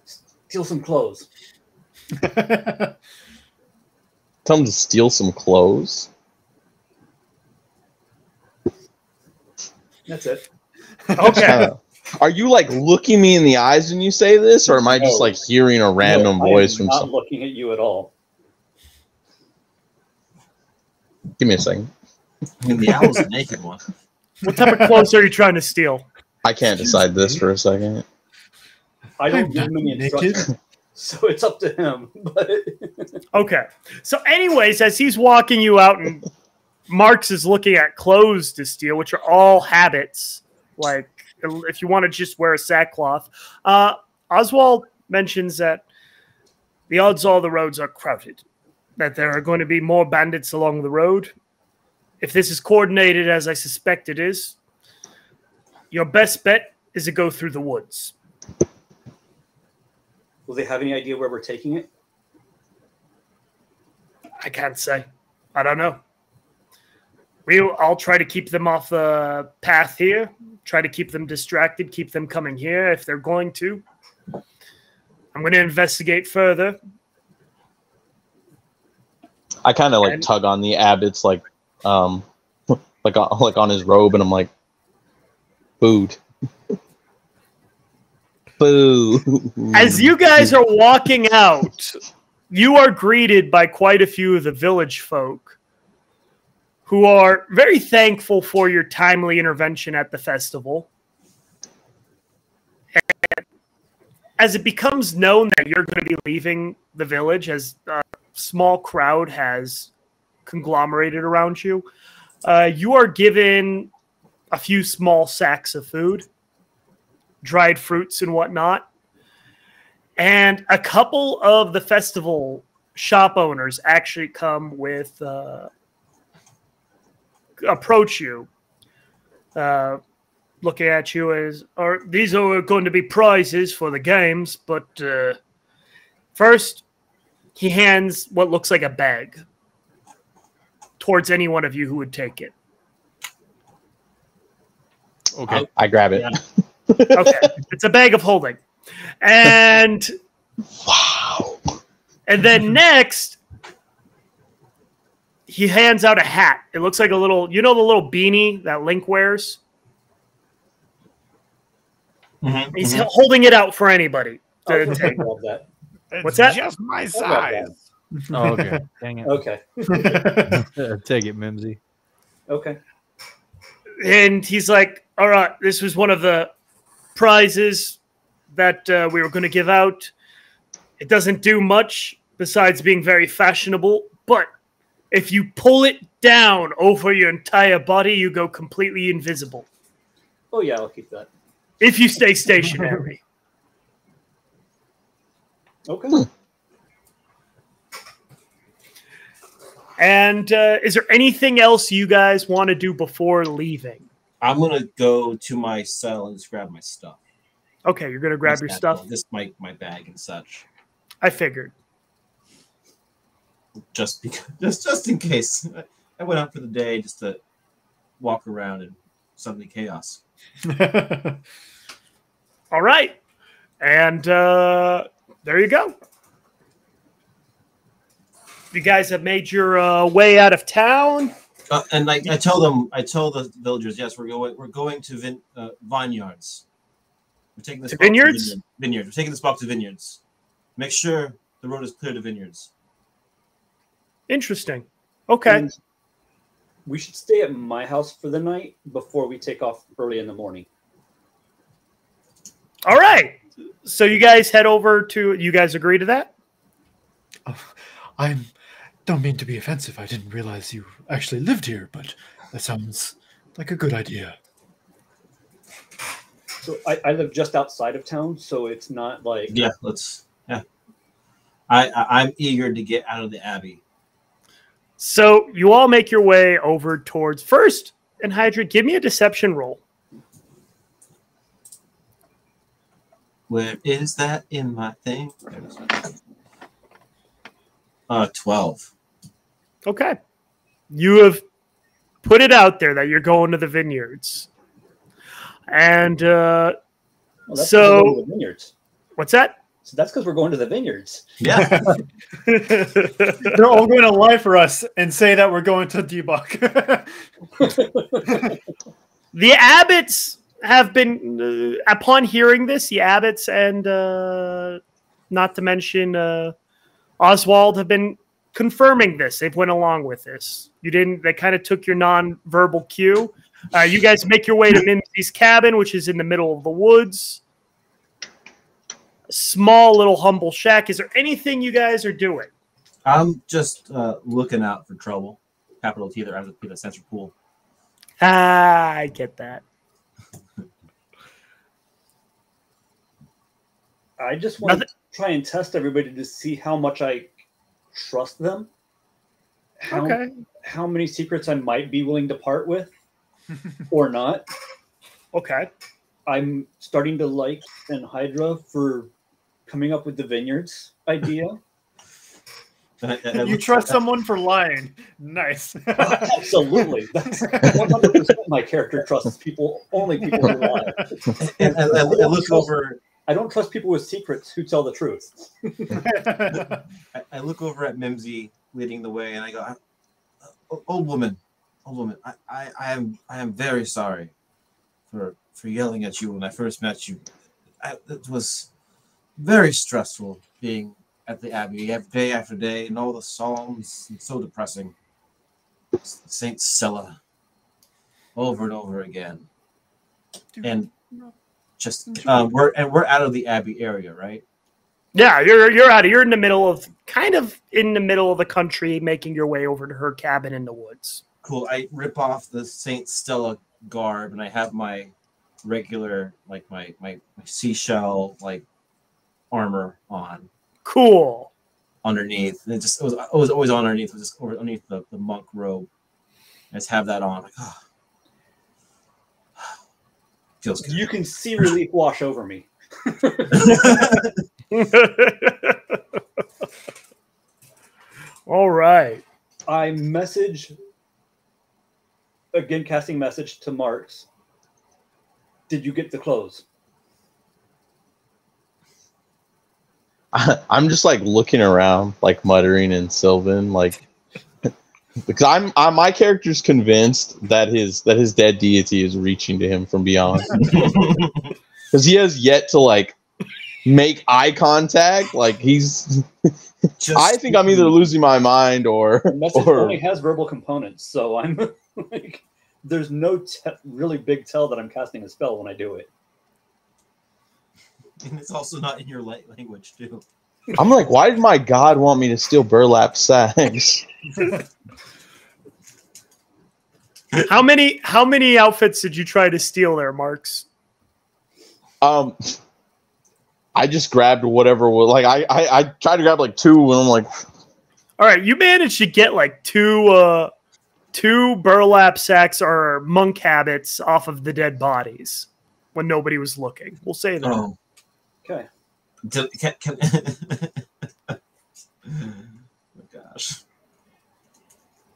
Steal some clothes. Tell him to steal some clothes. That's it. Okay. Are you like looking me in the eyes when you say this, or am I just No. like hearing a random No, voice I am from not some? looking at you at all. Give me a second. I mean, the owl's the naked one. What type of clothes are you trying to steal? I can't decide this for a second. I don't I'm give him not any naked. instructions, so it's up to him. But Okay. So, anyways, as he's walking you out, and Marx is looking at clothes to steal, which are all habits. Like, if you want to just wear a sackcloth. Oswald mentions that the odds are the roads are crowded, that there are going to be more bandits along the road. If this is coordinated as I suspect it is, your best bet is to go through the woods. will they have any idea where we're taking it? I can't say. I don't know. I'll try to keep them off the path here, try to keep them distracted, keep them coming here if they're going to. I'm going to investigate further. I kind of like tug on the abbot's like on his robe, and I'm like, food. Boo. As you guys are walking out, you are greeted by quite a few of the village folk who are very thankful for your timely intervention at the festival. And as it becomes known that you're going to be leaving the village, as a small crowd has conglomerated around you, you are given a few small sacks of food, dried fruits and whatnot. And a couple of the festival shop owners actually come with, approach you, looking at you as, these are going to be prizes for the games, but first, he hands what looks like a bag towards any one of you who would take it. Okay. I grab it. Yeah. Okay. It's a bag of holding. And Wow. and then next, he hands out a hat. It looks like a little, the little beanie that Link wears? Mm-hmm, He's holding it out for anybody I'll to take. grab that. What's that? Just my I'll grab size. Oh, okay. Dang it. Okay. Take it, Mimsy. Okay. And he's like, all right, this was one of the prizes that we were going to give out. It doesn't do much besides being very fashionable, but if you pull it down over your entire body, you go completely invisible. Oh yeah, I'll keep that. If you stay stationary. Okay. And is there anything else you guys want to do before leaving? I'm gonna go to my cell and just grab my stuff. Okay, you're going to grab your stuff? Just my bag and such. I figured. Just because, just in case. I went out for the day just to walk around and suddenly chaos. All right. And there you go. You guys have made your way out of town. And I tell the villagers, yes, we're going to vineyards. We're taking this To vineyards? Vineyards. We're taking this box to vineyards. Make sure the road is clear to vineyards. Interesting. Okay. And we should stay at my house for the night before we take off early in the morning. All right. So you guys head over to. You guys agree to that? I don't mean to be offensive. I didn't realize you actually lived here, but that sounds like a good idea. So I live just outside of town, so it's not like Yeah, I'm eager to get out of the abbey. So you all make your way over towards first. And Hydra, give me a deception roll. Where is that in my thing? 12. Okay. You have put it out there that you're going to the vineyards. And well, that's 'cause so we're going to the vineyards. What's that? So that's because we're going to the vineyards. Yeah. They're all going to lie for us and say that we're going to debug. The abbots have been, upon hearing this, the abbots and not to mention Oswald have been confirming this. They've went along with this. You didn't. They kind of took your non-verbal cue. You guys make your way to Mimsy's cabin, which is in the middle of the woods. A small little humble shack. Is there anything you guys are doing? I'm just looking out for trouble. Capital T, there has to be the sensor pool. Ah, I get that. I just want to try and test everybody to see how much I trust them. How many secrets I might be willing to part with or not. Okay. I'm starting to like Hydra for coming up with the vineyards idea. You trust someone for lying. Nice. Absolutely. That's 100% my character trusts people, only people who lie. And I look over. I don't trust people with secrets who tell the truth. I look over at Mimsy leading the way, and I go, "Old woman, I am very sorry for yelling at you when I first met you. It was very stressful being at the Abbey day after day, and all the psalms, and so depressing. Saint Scylla, over and over again, and just we're out of the Abbey area, right? Yeah, you're out. You're in the middle of the country, making your way over to her cabin in the woods. Cool. I rip off the Saint Stella garb, and I have my regular, like my seashell armor on. Cool. Underneath, and it was always underneath. It was just underneath the monk robe. I just have that on. Like, oh. Feels good. You can see relief wash over me. All right. I message again, casting message to Marks. Did you get the clothes? I'm just looking around, muttering and Sylvan, because my character's convinced that his dead deity is reaching to him from beyond, because he has yet to make eye contact. He's. I think I'm either losing my mind or. The message only has verbal components, so I'm there's no really big tell that I'm casting a spell when I do it. And it's also not in your language, too. I'm like, why did my god want me to steal burlap sacks? How many outfits did you try to steal there, Marks? I just grabbed whatever was I tried to grab 2, and I'm like, all right, you managed to get two burlap sacks or monk habits off of the dead bodies when nobody was looking. We'll say that. Oh. Okay. Oh my gosh.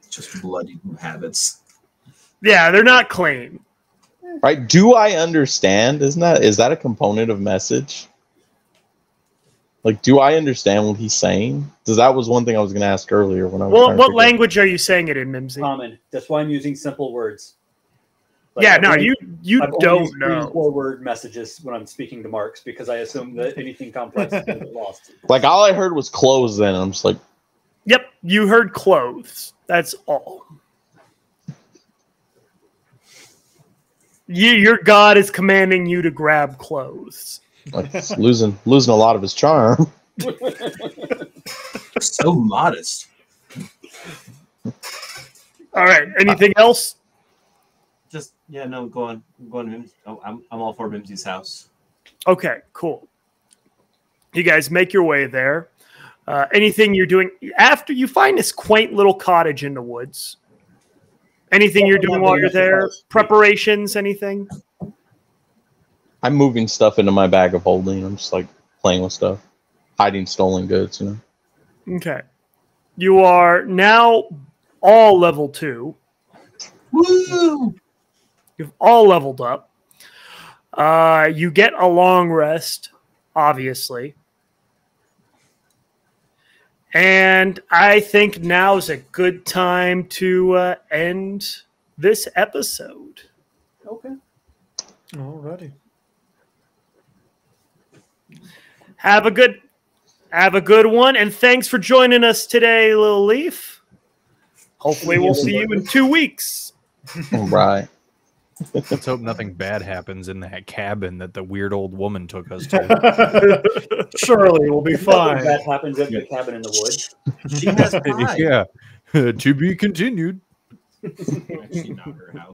Just bloody habits. Yeah, they're not clean. right? Do I understand? Is that a component of message? Do I understand what he's saying? Because that was one thing I was going to ask earlier when I was. What language are you saying it in, Mimsy? Common. That's why I'm using simple words. Like, yeah, I've no, only- you I've only don't screened know. 4-word messages when I'm speaking to Marks because I assume that anything complex is going to get lost. Like all I heard was clothes. Then I'm just like, Yep, you heard clothes. That's all. Your god is commanding you to grab clothes. it's losing a lot of his charm. So modest. All right. Anything else? Just yeah, no, go on. I'm going to Mims. Oh, I'm all for Mimsy's house. Okay, cool. You guys make your way there. Anything you're doing after you find this quaint little cottage in the woods? Anything you're doing while you're there? Preparations? Anything? I'm moving stuff into my bag of holding. I'm just like playing with stuff, hiding stolen goods. Okay. You are now all level 2. Woo! You've all leveled up. You get a long rest, obviously. And I think now is a good time to end this episode. Okay. Alrighty. Have a good one, and thanks for joining us today, Little Leaf. Hopefully we'll see you in 2 weeks. Right. Let's hope nothing bad happens in that cabin that the weird old woman took us to. Surely we'll be fine. That happens at the cabin in the woods. She has pie. Yeah. To be continued. Actually, not her house.